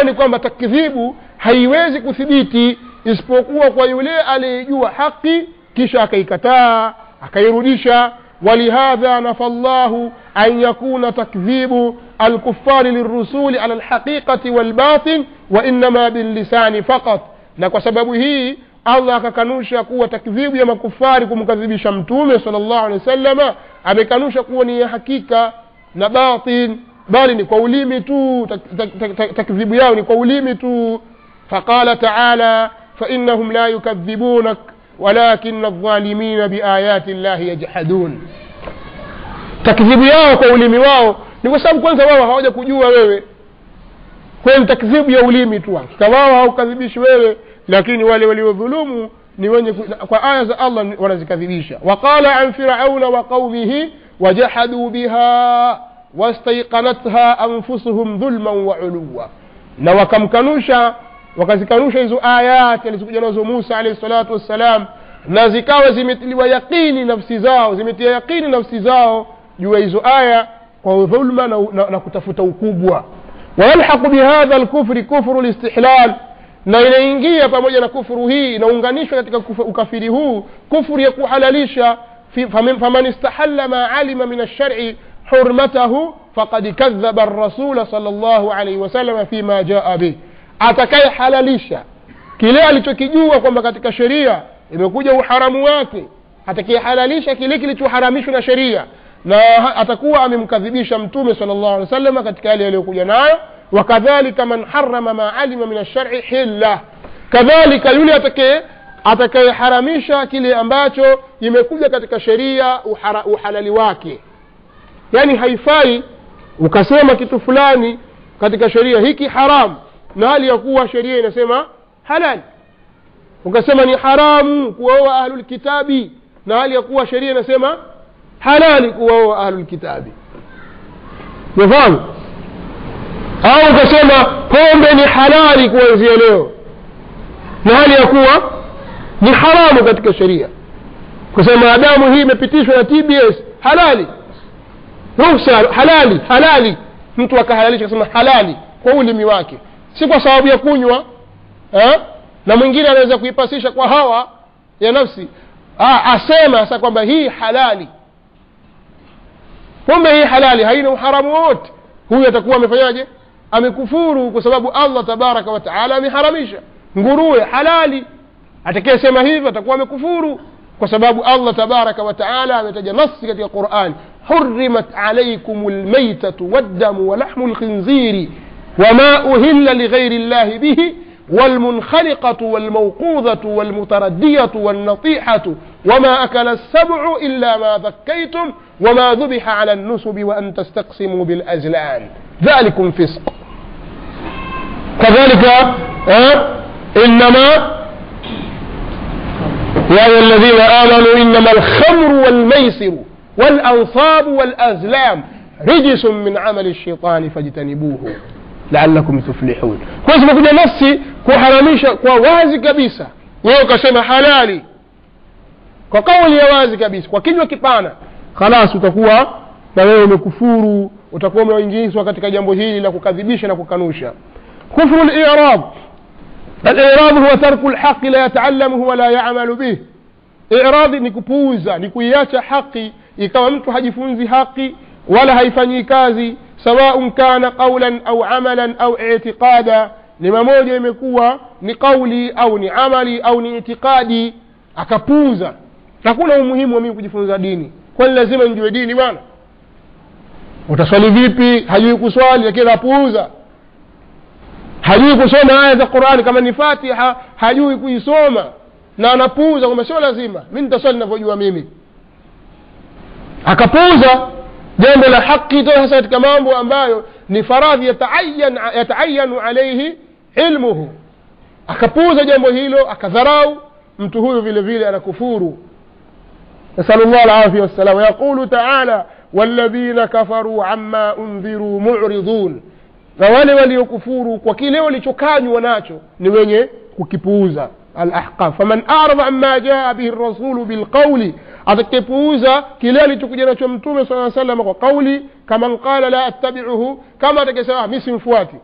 S1: ni kwamba takdhibu haiwezi kuthibiti isipokuwa kwa yule aliyejua haki kisha akaikataa akairudisha. ولهذا نفى الله أن يكون تكذيب الكفار للرسول على الحقيقة والباطن وإنما باللسان فقط. na kwa sababu hii Allah akakanusha kuwa takdhibu ya makufari kumkadhibisha mtume sallallahu alaihi wasallam amekanusha kuwa ni ya hakika na batin, bali ni kwa ulimi tu. takdhibu yao ni kwa ulimi tu. faqala ta'ala فإنهم لا يكذبونك ولكن الظالمين بآيات الله يجحدون. takdhibu yao kwa ulimi wao ni kwa sababu kwanza wao hawaja kujua wewe. kwa takdhibu ya ulimi tu, wao haukadhibishi wewe, lakini wale waliodhulumu ni wenye kwa aya za Allah wanazikadhibisha. waqala an fir'auna wa qaumihi wajahadu biha wastayqanatha anfusuhum dhulman wa 'uluwa. na wakazikanusha hizo ayati alizokuja nazo Musa alayhi salatu wassalam, na zikawa zimetiliwa yaqini nafsi zao, zimetia yaqini nafsi zao juu ya hizo aya kwa dhulma na kutafuta ukubwa. walhaqu bihadha alkufri kufru alistihlal, na inaingia pamoja na kufuru hii inaunganishwa katika ukafiri huu kufuru ya kuhalalisha. faman istahalla ma alima min ash-shar'i hurmatahu faqad kadhaba ar-rasul sallallahu alayhi wasallam fima jaa bihi. atakaye halalisha kile alichokijua kwamba katika sheria imekuja uharamu wake, atakaye halalisha kile kilichoharamishwa na sheria, na atakuwa amemkadhibisha mtume sallallahu alaihi wasallam katika yale aliyokuja nayo. wakadhalika man harrama ma alima min ash-shar'i hilla, kadhalika yule atakaye haramisha kile ambacho imekuja katika sheria uhalali wake. yani haifai ukasema kitu fulani katika sheria hiki haramu na hali ya kuwa sheria inasema halali, ukasema ni haramu kuoa ahlul kitabi na hali ya kuwa sheria inasema halali kuoa ahlul kitabi. unafahamu? au ukasema pombe ni halali kuanzia leo na hali ya kuwa ni haramu katika sheria. kusema adamu hii imepitishwa na TBS halali, ruhusa halali, mtu akahalalisha kusema halali kwa ulimi wake, si kwa sababu ya kunywa. na mwingine anaweza kuipasisha kwa hawa ya nafsi, asema sasa kwamba hii halali, pombe hii halali, haina uharamu wote. huyu atakuwa amefanyaje? Amekufuru, kwa sababu Allah tabaraka wa taala ameharamisha. nguruwe halali, atakayesema hivyo atakuwa amekufuru, kwa sababu Allah tabaraka wa taala ametaja nasi katika Qur'an, hurrimat alaykumul maytatu wad-damu wa lahmul khinziri وما أهل لغير الله به والمنخلقة والموقوذة والمتردية والنطيحة وما أكل السبع إلا ما ذكيتم وما ذبح على النسب وأن تستقسموا بالأزلام ذلكم فسق. كذلك إنما يا أيها الذين آمنوا إنما الخمر والميسر والأنصاب والأزلام رجس من عمل الشيطان فاجتنبوه لعلكم تفلحون. kwa sababu kuna nafsi kuharamisha kwa wazi kabisa, wewe ukasema halali kwa kauli ya wazi kabisa, kwa kinywa kipana, خلاص utakuwa na wewe umekufuru, utakuwa umeingizwa katika jambo hili la kukadhibisha na kukanusha. Kufru al-i'rad. Al-i'rad huwa tarku al-haqq la yata'allamuhu wa la ya'malu bih. I'rad ni kupuuza, ni kuiacha haki, ikawa mtu hajifunzi haki wala haifanyi kazi, sawa kana qawlan au amalan au i'tiqada, ni mmoja imekuwa ni kauli au ni amali au ni itikadi, akapuuza. Hakuna umuhimu wa mimi kujifunza dini, kwani lazima nijue dini bwana? Utaswali vipi? Hajui kuswali lakini apuuza. Hajui kusoma aya za Qur'ani, kama ni Fatiha hajui kuisoma na anapuuza kwamba sio lazima, mimi nitaswali ninavyojua mimi. Akapuuza jambo la haki, hasa katika mambo ambayo ni faradhi yataayyanu alayhi ilmuhu. Akapuuza jambo hilo, akadharau, mtu huyo vile vile anakufuru. Nasallallahu alayhi wasallam. Yaqulu ta'ala walladhina kafaru amma unziru mu'ridun, na wale waliokufuru kwa kile walichokanywa nacho ni wenye kukipuuza. Al-Ahqaf. Faman a'rada amma jaa bihi ar-rasulu bilqawli, atakayepuuza kile alichokuja nacho mtume sallallahu alayhi wasallam kwa kauli, kama qala la attabi'uhu, kama atakayesema mimi simfuati,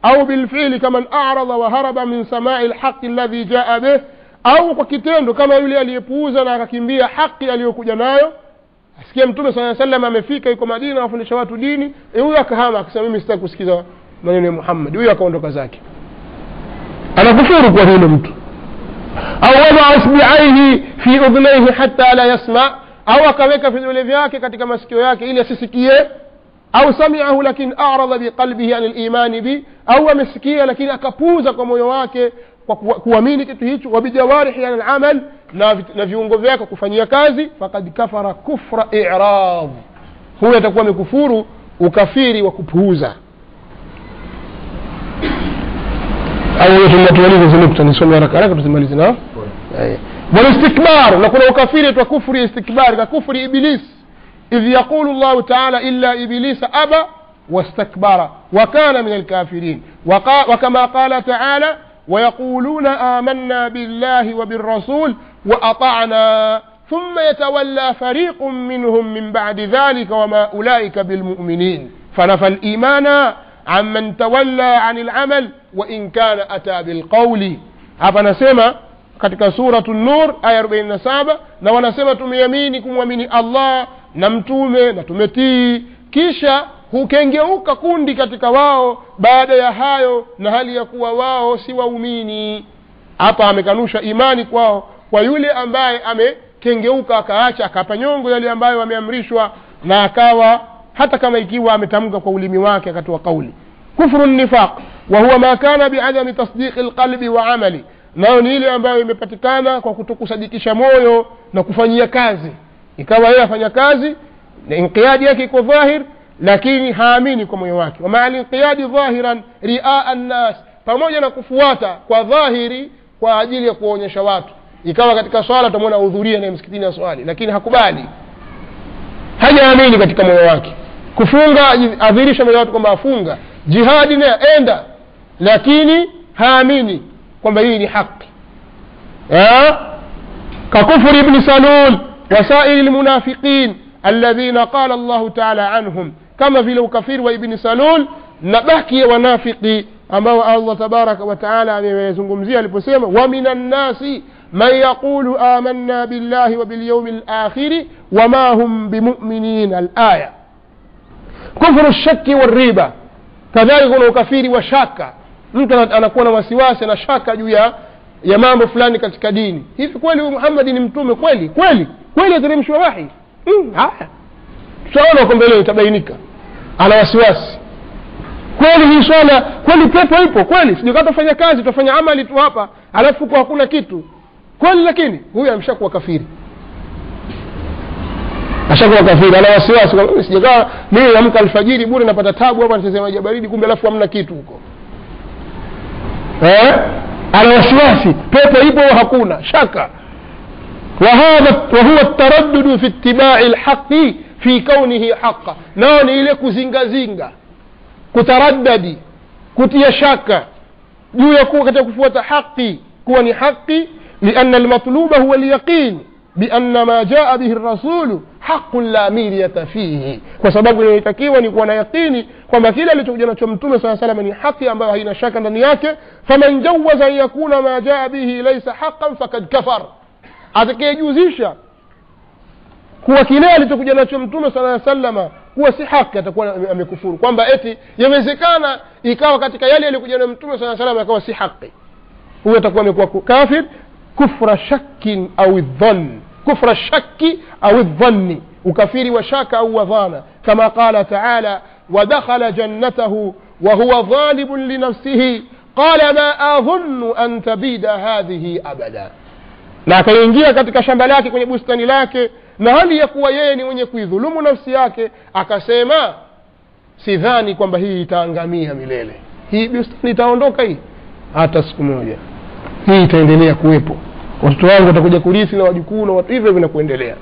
S1: au bilfi'li kama a'rada wa haraba min sama'i al-haqq alladhi jaa bih, au kwa kitendo kama yule aliyepuuza na akakimbia haki aliyokuja nayo. Asikia mtume sallallahu alayhi wasallam amefika, yuko Madina afundisha watu dini, huyo akahama akasema mimi sitaki kusikiza maneno ya Muhammad, huyo akaondoka zake. Anakufuru kwa hilo mtu. Au wada asbi'aihi fi udhnayhi hatta la yasma, au akaweka vidole vyake katika masikio yake ili asisikie. Au sami'ahu lakin a'rada biqalbihi an al-iman bi, au amesikia lakini akapuuza kwa moyo wake kwa kuamini kitu hicho. Wa bijawarihi an al-amal, na viungo vyake kufanyia kazi. Faqad kafara kufra i'rad, huyo atakuwa amekufuru ukafiri wa kupuuza. au tunatualiza zile tutanisoma haraka tusimalize na wal istikbar. Na kuna ukafiri wa kufri istikbar, ka kufri iblis. idh yaqulu Allah ta'ala illa iblisa aba wastakbara wa kana min al-kafirin, wa kama qala ta'ala ويقولون آمنا بالله وبالرسول وأطعنا ثم يتولى فريق منهم من بعد ذلك وما أولئك بالمؤمنين فنفى الإيمان عمن تولى عن العمل وإن كان أتى بالقول. hapa nasema katika suratul Nur aya 47, na wanasema tumeamini kumwamini Allah na mtume na tumetii, kisha hukengeuka kundi katika wao baada ya hayo na hali ya kuwa wao si waumini. Hapa amekanusha imani kwao kwa yule ambaye amekengeuka akaacha akapa nyongo yale ambayo wameamrishwa, na akawa hata kama ikiwa ametamka kwa ulimi wake akatoa kauli. Kufru nifaq wa huwa ma kana bi'adami tasdiq alqalbi wa amali, nao ni ile ambayo imepatikana kwa kutokusadikisha moyo na kufanyia kazi. Ikawa yeye afanya kazi na inqiyadi yake iko dhahir, lakini haamini kwa moyo wake. Wa ma'al inqiyadi dhahiran ri'a an-nas, pamoja na kufuata kwa dhahiri kwa ajili ya kuonyesha watu. Ikawa katika swala tumeona hudhuria na msikitini swali, lakini hakubali, hajaamini katika moyo wake. Kufunga adhirisha moyo wake kwamba afunga, jihadi na enda, lakini haamini kwamba hii ni haki. Ka kufri ibn Salul wa sa'il al-munafiqin alladhina qala Allah ta'ala anhum, kama vile ukafiri wa ibn Salul na baki ya wanafiki ambao Allah tabaraka wa taala amewazungumzia aliposema wa minan nasi man yaqulu amanna billahi wa bil yawmil akhir wa ma hum bimu'minin. al-aya. Kufru ash-shakki war-riba, kadhalika kuna ukafiri wa shaka, mtu anakuwa na wasiwasi na shaka juu ya mambo fulani katika dini. Hivi kweli Muhammad ni mtume kweli ateremshwa wahi? Haya tutaona kwa mbele itabainika. Ana wasiwasi kweli, hii swala kweli, pepo ipo kweli, sijikata kufanya kazi, tutafanya amali tu hapa alafu kwa hakuna kitu kweli, lakini huyu ameshakuwa kafiri, ashakuwa kafiri. Ana wasiwasi kwamba sijakaa mimi amka alfajiri bure napata tabu hapa nichezea maji baridi, kumbe alafu hamna kitu huko. Ana wasiwasi, pepo ipo hakuna shaka. وهو التردد في اتباع الحق في كونه حقا, nao ni ile kuzingazinga, kutaraddadi, kutia shaka juu ya kuwa katika kufuata haki kuwa ni haki. لأن المطلوب هو اليقين بأن ما جاء به الرسول haqqun la miriyata fihi, kwa sababu inatakiwa ni kuwa na yakini kwamba kile alichokuja nacho mtume sallallahu alayhi wasallam ni haki ambayo haina shaka ndani yake. Faman jawaza yakuna ma jaa bihi laysa haqqan faqad kafar, atakayejuzisha kuwa kile alichokuja nacho mtume sallallahu alayhi wasallam kuwa si haki atakuwa amekufuru, kwamba eti yawezekana ikawa katika yale aliyokuja nayo mtume sallallahu alayhi wasallam akawa si haki, huyo atakuwa amekuwa kafir. kufra shakkin au dhann, kufra shakki au dhanni, ukafiri wa shaka au wadhana, kama qala ta'ala ودخل جنته وهو ظالم لنفسه قال ما أظن أن تبيد هذه أبدا. na akaingia katika shamba lake kwenye bustani lake na hali ya kuwa yeye ni mwenye kuidhulumu nafsi yake, akasema sidhani kwamba hii itaangamia milele, hii bustani itaondoka hii hata siku moja, hii itaendelea kuwepo, watoto wangu watakuja kurithi na wajukuu na watu hivyo vinakuendelea.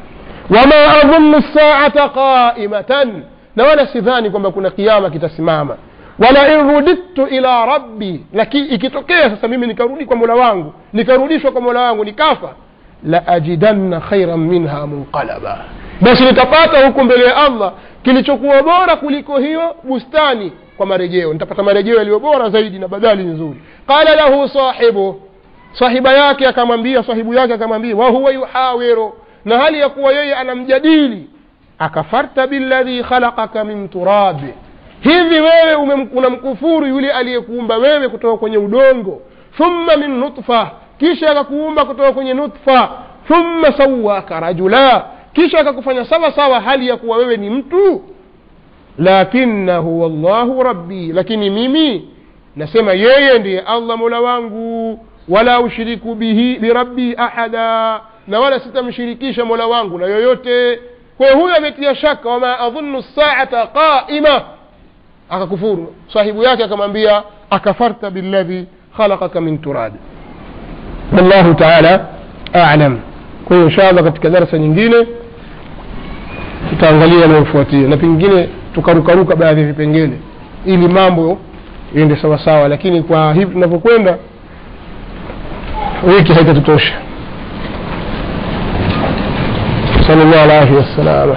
S1: wama adhunnu as-sa'ata qa'imatan, na wala sidhani kwamba kuna kiyama kitasimama. wala in rudittu ila rabbi, lakini ikitokea sasa mimi nikarudi kwa Mola wangu, nikarudishwa kwa Mola wangu nikafa, la ajidanna khairan minha munqalaba, basi nitapata huko mbele ya Allah kilichokuwa bora kuliko hiyo bustani kwa marejeo, nitapata marejeo yaliyo bora zaidi na badali nzuri. qala lahu sahiba yake akamwambia, sahibu yake akamwambia, wa huwa yuhawiru, na hali ya kuwa yeye anamjadili, akafarta billadhi khalaqaka min turab, hivi wewe unamkufuru yule aliyekuumba wewe kutoka kwenye udongo, thumma min nutfa, kisha akakuumba kutoka kwenye nutfa, thumma sawwaka rajula, kisha akakufanya sawa sawa hali ya kuwa wewe ni mtu. lakinnahu wallahu rabbi, lakini mimi nasema yeye ndiye Allah Mola wangu, wala ushiriku bihi bi rabbi ahada, na wala sitamshirikisha Mola wangu na yoyote. kwa huyo ametia shaka, wama adhunnu as-sa'ata qa'ima, akakufuru. sahibu yake akamwambia akafarta billadhi khalaqaka min turab. wallahu ta'ala a'lam. kwa hiyo inshallah katika darasa nyingine tutaangalia yanayofuatia, na pengine tukarukaruka baadhi ya vipengele ili mambo iende sawa sawa, lakini kwa hivi tunavyokwenda wiki haitatosha. sallallahu alaihi wasallam.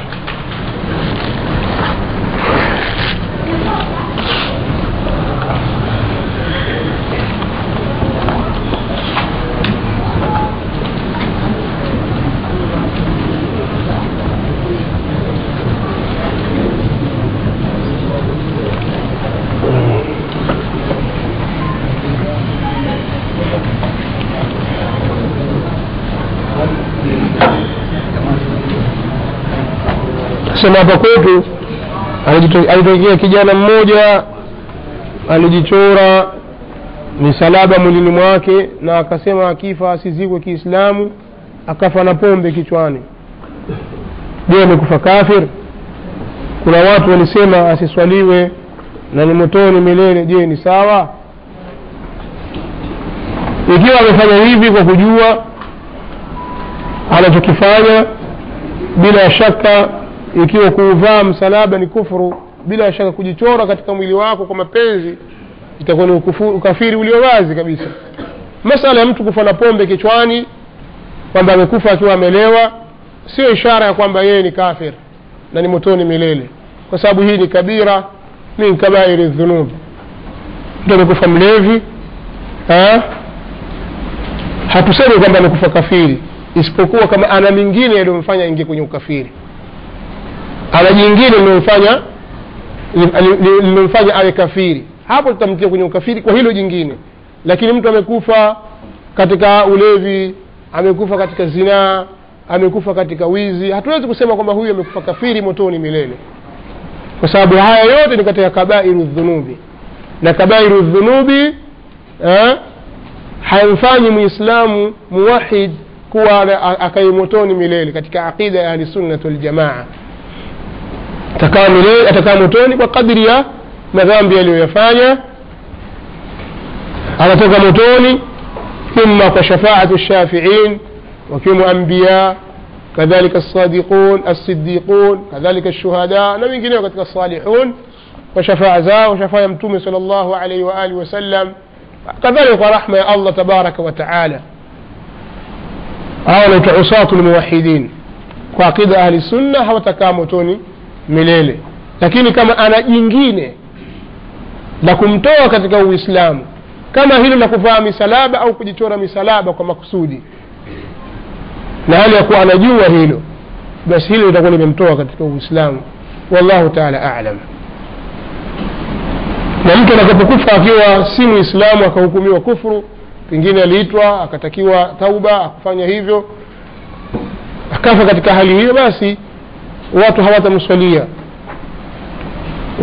S1: Sema hapa kwetu alitokea kijana mmoja alijichora misalaba mwilini mwake, na akasema akifa asizikwe Kiislamu, akafa na pombe kichwani. je, amekufa kafir? kuna watu walisema asiswaliwe na ni motoni milele. je, ni sawa? ikiwa amefanya hivi kwa kujua anachokifanya, bila shaka ikiwa kuvaa msalaba ni kufuru, bila shaka kujichora katika mwili wako kwa mapenzi itakuwa ni ukafiri ulio wazi kabisa. masala ya mtu kufa na pombe kichwani kwamba amekufa akiwa amelewa sio ishara ya kwamba yeye ni kafir na ni motoni milele, kwa sababu hii ni kabira min kabairi dhunub. ndio amekufa mlevi, hatusemi kwamba amekufa kafiri, isipokuwa kama ana mingine aliyomfanya ingie kwenye ukafiri, ana jingine lilomfanya awe kafiri, hapo tutamtia kwenye ukafiri kwa hilo jingine. lakini mtu amekufa katika ulevi, amekufa katika zinaa, amekufa katika wizi, hatuwezi kusema kwamba huyu amekufa kafiri motoni milele, kwa sababu haya yote ni katika kabairu dhunubi, na kabairu dhunubi haimfanyi muislamu muwahid kuwa akai motoni milele katika aqida ya ahli sunna wal jamaa. atakaa motoni kwa kadri ya madhambi aliyoyafanya, anatoka motoni thumma kwa shafaatu shafi'in wakiwemo anbiya, kadhalika as-sadiqun as-siddiqun, kadhalika ash-shuhada na wengineo katika salihun, kwa shafaa zao wa shafaa ya mtume sallallahu alayhi wa alihi wasallam, kadhalika kwa rahma ya Allah tabaraka wa taala. hao ni usatul muwahhidin. kwa akida ahli sunna hawatakaa motoni milele. Lakini kama ana jingine la kumtoa katika Uislamu, kama hilo la kuvaa misalaba au kujichora misalaba kwa makusudi, na hali ya kuwa anajua hilo, basi hilo litakuwa limemtoa katika Uislamu. Wallahu ta'ala a'lam. Na mtu anapokufa akiwa si Muislamu akahukumiwa kufuru, pengine aliitwa akatakiwa tauba akufanya hivyo, akafa katika hali hiyo, basi watu hawatamswalia,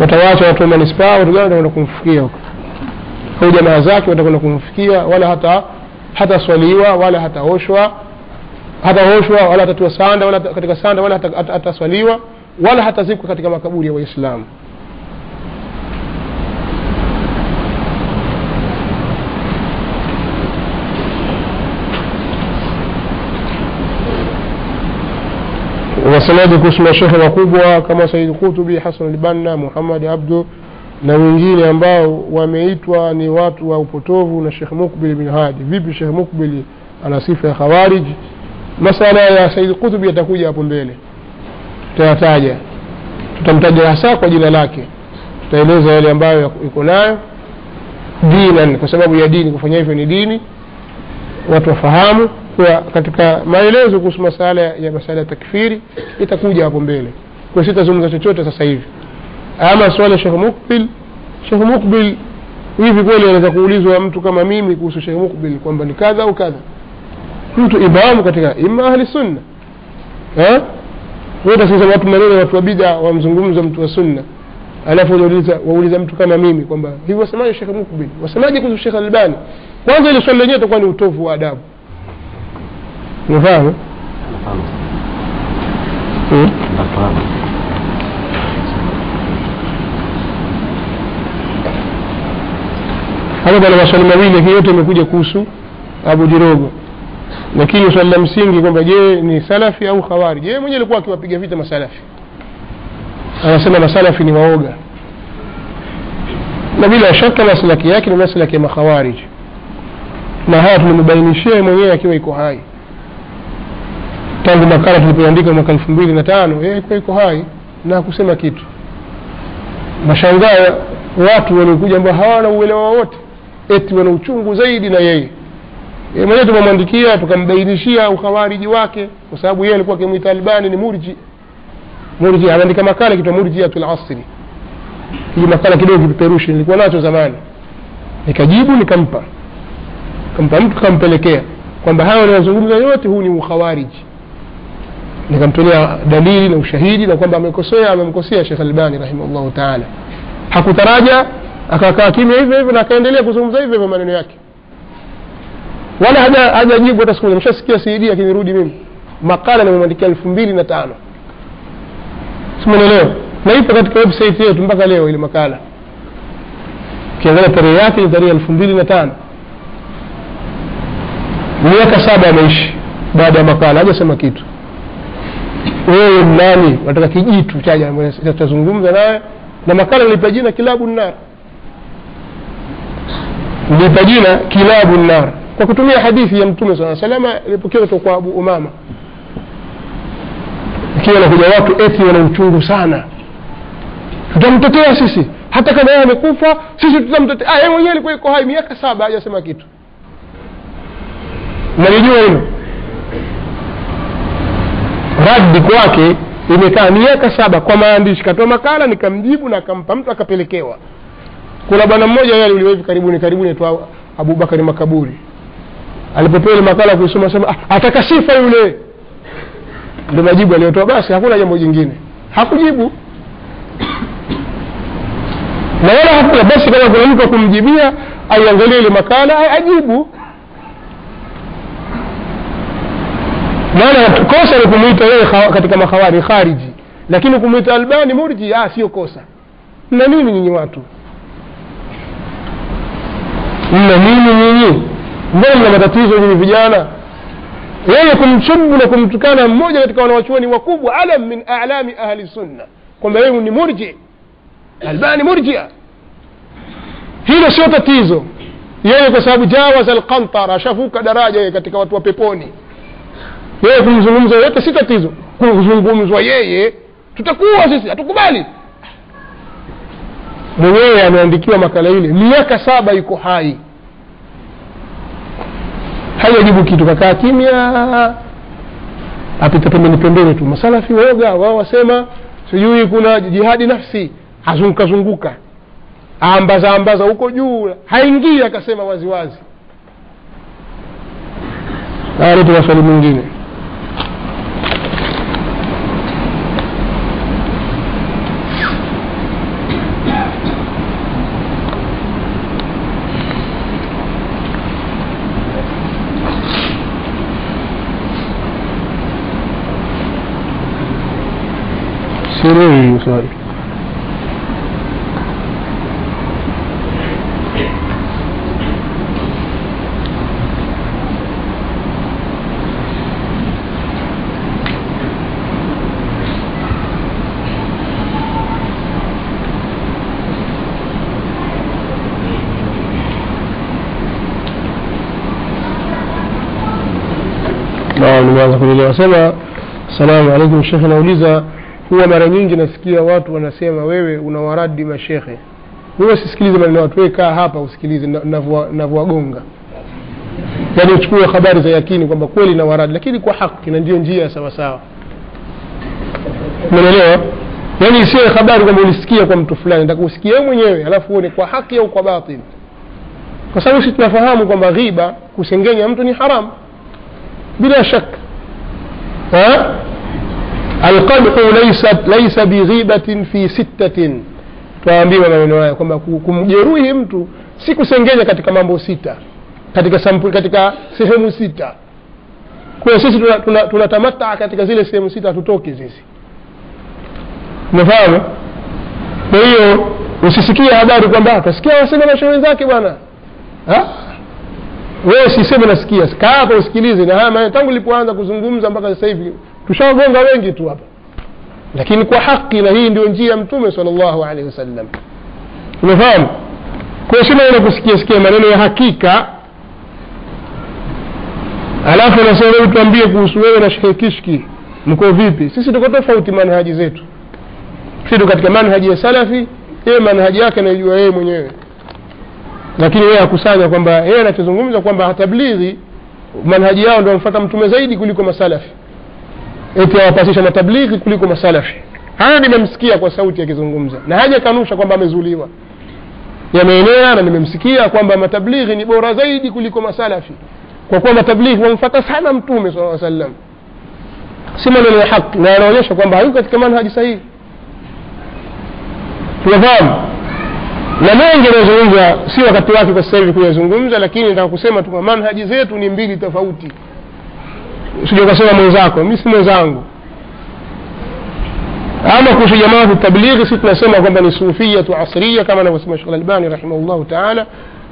S1: watawaacha watu wa manispaa, watu gani watakwenda kumfikia huko, au jamaa zake watakwenda kumfikia, wala hata swaliwa wala hataoshwa wala hatatiwa sanda wala katika sanda wala hataswaliwa wala hatazikwa katika makaburi ya Waislamu. Wasemaji kuhusu mashehe wakubwa kama Said Qutubi, Hassan al-Banna, Muhammad Abdu na wengine ambao wameitwa ni watu wa upotovu na Sheikh Mukbil bin Hadi? Vipi Sheikh Mukbil ana sifa ya khawarij? Masala ya Said Qutubi yatakuja hapo mbele, tutayataja, tutamtaja hasa kwa jina lake, tutaeleza yale ambayo yuko nayo dinan, kwa sababu ya dini, kufanya hivyo ni dini, watu wafahamu. Kwa katika maelezo kuhusu masala ya takfiri itakuja hapo mbele, kwa sitazungumza chochote sasa hivi. Ama swala Sheikh Mukbil hivi kweli anaweza kuulizwa mtu kama mimi kuhusu Sheikh Mukbil kwamba ni kadha au kadha, mtu imamu katika imma ahli sunna, wote sasa watu maneno, watu wa bid'a wamzungumza mtu wa sunna, alafu wauliza mtu kama mimi kwamba hivi wasemaje Sheikh Mukbil, wasemaje kuhusu Sheikh Albani? Kwanza ile swali lenyewe itakuwa ni utovu wa adabu. Unafahamu? Hapo kuna maswali mawili yote yamekuja kuhusu Abu Dirogo, lakini swali la msingi kwamba je ni salafi au khawarij? Yeye mwenyewe alikuwa akiwapiga vita masalafi, anasema masalafi ni waoga, na bila shaka maslaki yake ni maslaki ya makhawarij, na haya tumembainishia mwenyewe akiwa iko hai. Tangu makala tulipoandika mwaka 2005 yeye iko hai na kusema kitu. Mashangaa watu waliokuja ambao hawana uelewa wote, eti wana uchungu zaidi na yeye. Yeye mwenyewe tumemwandikia tukambainishia ukhawariji wake, kwa sababu yeye alikuwa akimuita Albani ni murji. Anaandika makala kitwa Murjiatul Asri. Hii makala kidogo kipeperushi nilikuwa nacho zamani, nikajibu nikampa mtu kampelekea kwamba hayo wanazungumza yote huu ni ukhawariji, nikamtolea dalili na ushahidi na kwamba amemkosea Sheikh Albani rahimahullah ta'ala. Hakutaraja, akakaa kimya hivyo hivyo na akaendelea kuzungumza hivyo hivyo maneno yake, wala hajajibu hata siku moja. Nimeshasikia CD akinirudi mimi makala nimemwandikia 2005, simuelewa, na ipo katika website yetu mpaka leo ile makala, kiangalia tarehe yake ni tarehe 2005. Miaka 7 ameishi baada ya makala, hajasema kitu. Wewe nani wataka kijitu chaja tutazungumza naye? Na makala nilipa jina Kilabu Nar, nilipa jina Kilabu Nar kwa kutumia hadithi ya Mtume sallallahu alaihi wasallam ilipokewa kutoka kwa Abu Umama. Ikiwa wanakuja watu eti wana uchungu sana, tutamtetea sisi hata kama yeye amekufa, sisi tutamtetea. Yeye mwenyewe alikuwa yuko hai miaka 7 hajasema kitu. Mnajua hilo? Radi kwake imekaa miaka 7 kwa maandishi, katoa makala nikamjibu na akampa mtu akapelekewa. Kuna bwana mmoja yeye aliwahi karibuni aitwa Abu Bakari Makaburi, alipopewa makala kusoma sema ataka sifa yule, ndio majibu aliyotoa, basi hakuna jambo jingine, hakujibu na wala hakuna. Basi kama kuna mtu kumjibia aiangalie ile makala ajibu. Maana kosa ni kumuita yeye katika makhawari khariji, lakini kumuita Albani murji sio kosa. Mna nini nyinyi watu? Mna nini nyinyi? Mbona mna matatizo nyinyi vijana? Yeye kumchubu na kumtukana mmoja katika wanawachuoni wakubwa, alam min a'lami ahli sunna, kwamba yeye ni murji, Albani murjia, hilo sio tatizo. Yeye kwa sababu jawaza al-qantara, shafuka daraja yeye katika watu wa peponi. yeye kumzungumza yote si tatizo, kuzungumzwa yeye tutakuwa sisi hatukubali. Mwenyewe ameandikiwa makala ile miaka 7 yuko hai, hayajibu kitu, kakaa kimya, apita pembeni tu. Masalafi woga wao wasema sijui kuna jihadi nafsi, azunguka ambaza huko juu, haingii akasema waziwazi. Hali tu swali mwingine. Sorry. Nimeanza kuelewa. Sema salamu alaykum Sheikh, nauliza huwa mara nyingi nasikia watu wanasema wewe unawaradi mashekhe. Wewe sisikilize maneno watu, wewe kaa hapa usikilize ninavyowagonga. Yaani uchukue habari za yakini kwamba kweli na waradi, lakini kwa haki, na ndio njia sawa sawa. Umeelewa? Yaani isiwe habari kwamba ulisikia kwa mtu fulani, nataka usikie wewe mwenyewe alafu uone kwa haki au kwa batili. Kwa sababu sisi tunafahamu kwamba ghiba, kusengenya mtu ni haram bila shaka. القدح ليس بغيبة في 6. tuambiwa maneno haya kwamba kumjeruhi mtu si kusengenya katika mambo 6, katika sehemu 6. Kwa sisi tunatamata katika zile sehemu 6, hatutoki sisi. Umefahamu? Kwa hiyo usisikie habari kwamba utasikia wasema na shauri zake bwana. Wewe usiseme nasikia, kaa hapo usikilize. Na haya tangu nilipoanza kuzungumza mpaka sasa hivi tushagonga wengi tu hapa, lakini kwa haki, na hii ndio njia ya Mtume sallallahu alaihi wasallam. Umefahamu? Kwa hiyo sina kusikia maneno ya hakika alafu nasema tuambie kuhusu wewe na Sheikh Kishki mko vipi. Sisi tuko tofauti manhaji zetu. Sisi katika manhaji ya salafi, yeye manhaji yake anajua yeye mwenyewe, lakini yeye akusanya kwamba yeye anachozungumza kwamba tablighi manhaji yao ndio mfuata Mtume zaidi kuliko masalafi, eti awapasisha na tablighi kuliko masalafi. Haya nimemsikia kwa sauti akizungumza, na haja kanusha kwamba amezuliwa. Yameenea na nimemsikia kwamba matablighi ni bora zaidi kuliko masalafi, kwa kuwa matablighi wamfuata sana Mtume sallallahu alaihi wasallam. Si maneno ya haki, na anaonyesha kwamba hayuko katika manhaji sahihi. Tunafahamu na mengi yanazungumza, si wakati wake kwa sasa hivi kuyazungumza, lakini nataka kusema tu kwamba manhaji zetu ni mbili tofauti. Usije ukasema mwenzako, mimi si mwenzangu. Ama kuhusu jamaa tablighi, sisi tunasema kwamba ni sufia tu asriya, kama anavyosema Sheikh Al-Albani rahimahullah ta'ala.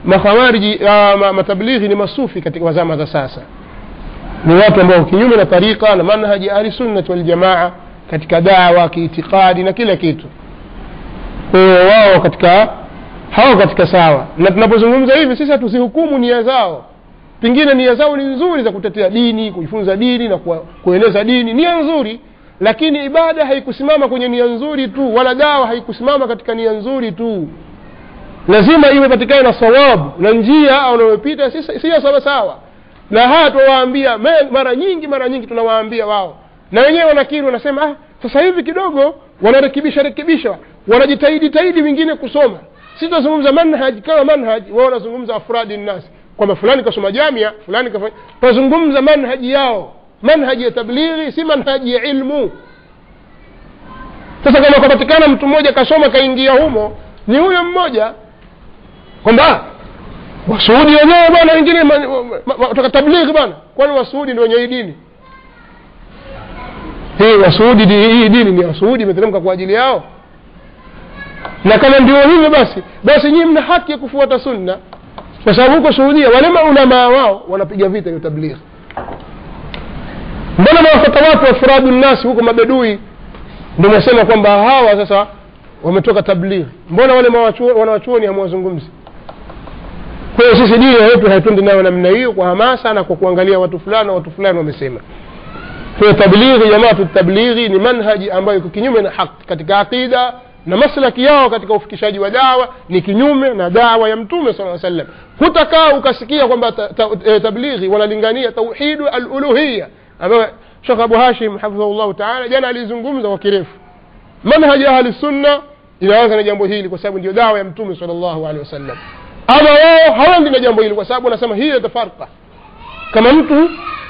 S1: Makhawariji matablighi ni masufi katika zama za sasa, ni watu ambao kinyume na tariqa na manhaji ahli sunna wal jamaa katika da'wa, kiitikadi na kila kitu. Kwa wao katika sawa. Na tunapozungumza hivi sisi tusihukumu nia zao, pengine nia zao ni nzuri za kutetea dini, kujifunza dini na kueleza dini, nia nzuri, lakini ibada haikusimama kwenye nia nzuri tu, wala dawa haikusimama katika nia nzuri tu. Lazima iwe patikane na sawabu, na njia au unayopita si sawa sawa. Na haya tuwaambia mara nyingi tunawaambia wao, na wenyewe wanakiri, wanasema sasa hivi kidogo wanarekebisha, wanajitahidi wengine kusoma. Sisi tunazungumza manhaj kama manhaj, wao wanazungumza afradi nnas, kwamba fulani kasoma jamia, fulani kafanya. Tunazungumza manhaji yao, manhaji ya tablighi, si manhaji ya ilmu. Sasa kama kupatikana mtu mmoja kasoma kaingia humo, ni huyo mmoja kwamba Wasuudi wenyewe bwana, wengine kutoka tablighi bwana, kwani Wasuudi ndio wenye dini hii? Wasuudi hii dini ni Wasuudi imeteremka kwa ajili yao. Na kama ndio hivyo basi nyinyi mna haki ya kufuata sunna, kwa sababu huko Saudia wale maulama wao wanapiga vita hiyo tablighi. Mbona mafuata watu wa furadun nasi huko mabedui ndio wasema kwamba hawa sasa wametoka tablighi? Mbona wale wanawachuoni hamwazungumzi? Kwa hiyo sisi dini yetu haituendi nayo namna hiyo kwa hamasa na kwa kuangalia watu fulani wamesema. Kwa tablighi, jamaatu tablighi ni manhaji ambayo iko kinyume na haki katika aqida, na maslaki yao katika ufikishaji wa dawa ni kinyume na dawa ya Mtume sallallahu alaihi wasallam. Hutakaa ukasikia kwamba tablighi wanalingania tauhid al-uluhiyya, ambayo Sheikh Abu Hashim hafidhahullah ta'ala jana alizungumza kwa kirefu. Manhaji ahli sunna inaanza na jambo hili kwa sababu ndio dawa ya Mtume sallallahu alaihi wasallam. Ama wao hawaendi na jambo hili kwa sababu wanasema hii itafarqa. Kama mtu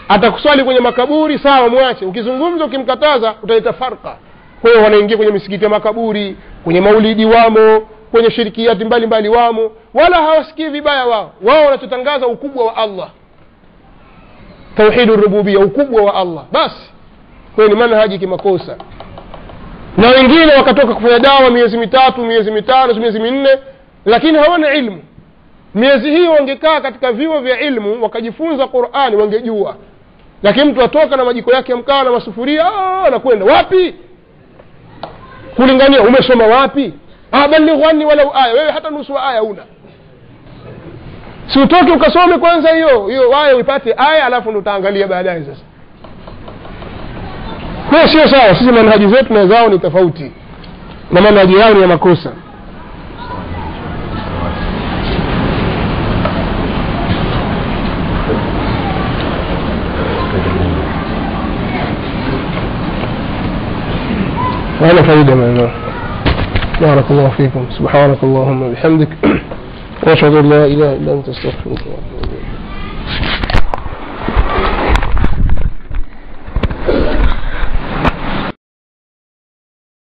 S1: atakuswali kwenye makaburi, sawa, muache. Ukizungumza ukimkataza utaleta farqa. Kwa hiyo wanaingia kwenye misikiti ya makaburi, kwenye maulidi wamo, kwenye shirikiyati mbalimbali wamo, wala hawasikii vibaya wao. Wao wanachotangaza ukubwa wa Allah, tauhidur rububiyya, ukubwa wa Allah basi. Kwa hiyo ni manhaji kimakosa. Na wengine wakatoka kufanya dawa miezi 3, miezi 5, miezi 4, lakini hawana ilmu. Miezi hii wangekaa katika vyuo vya ilmu wakajifunza Qur'ani wangejua. Lakini mtu atoka na majiko yake ya mkaa na masufuria, anakwenda wapi? Kulingania umesoma wapi? Balighani walau aya. Wewe hata nusu aya una. Si utoke ukasome kwanza hiyo aya uipate aya, alafu ndo utaangalia baadaye sasa. Kwa sio sawa. Sisi manhaji zetu na zao ni tofauti, na manhaji yao ni ya makosa. وأنا فايدة من الله. بارك الله فيكم. سبحانك اللهم وبحمدك وأشهد أن لا إله إلا أنت، أستغفرك.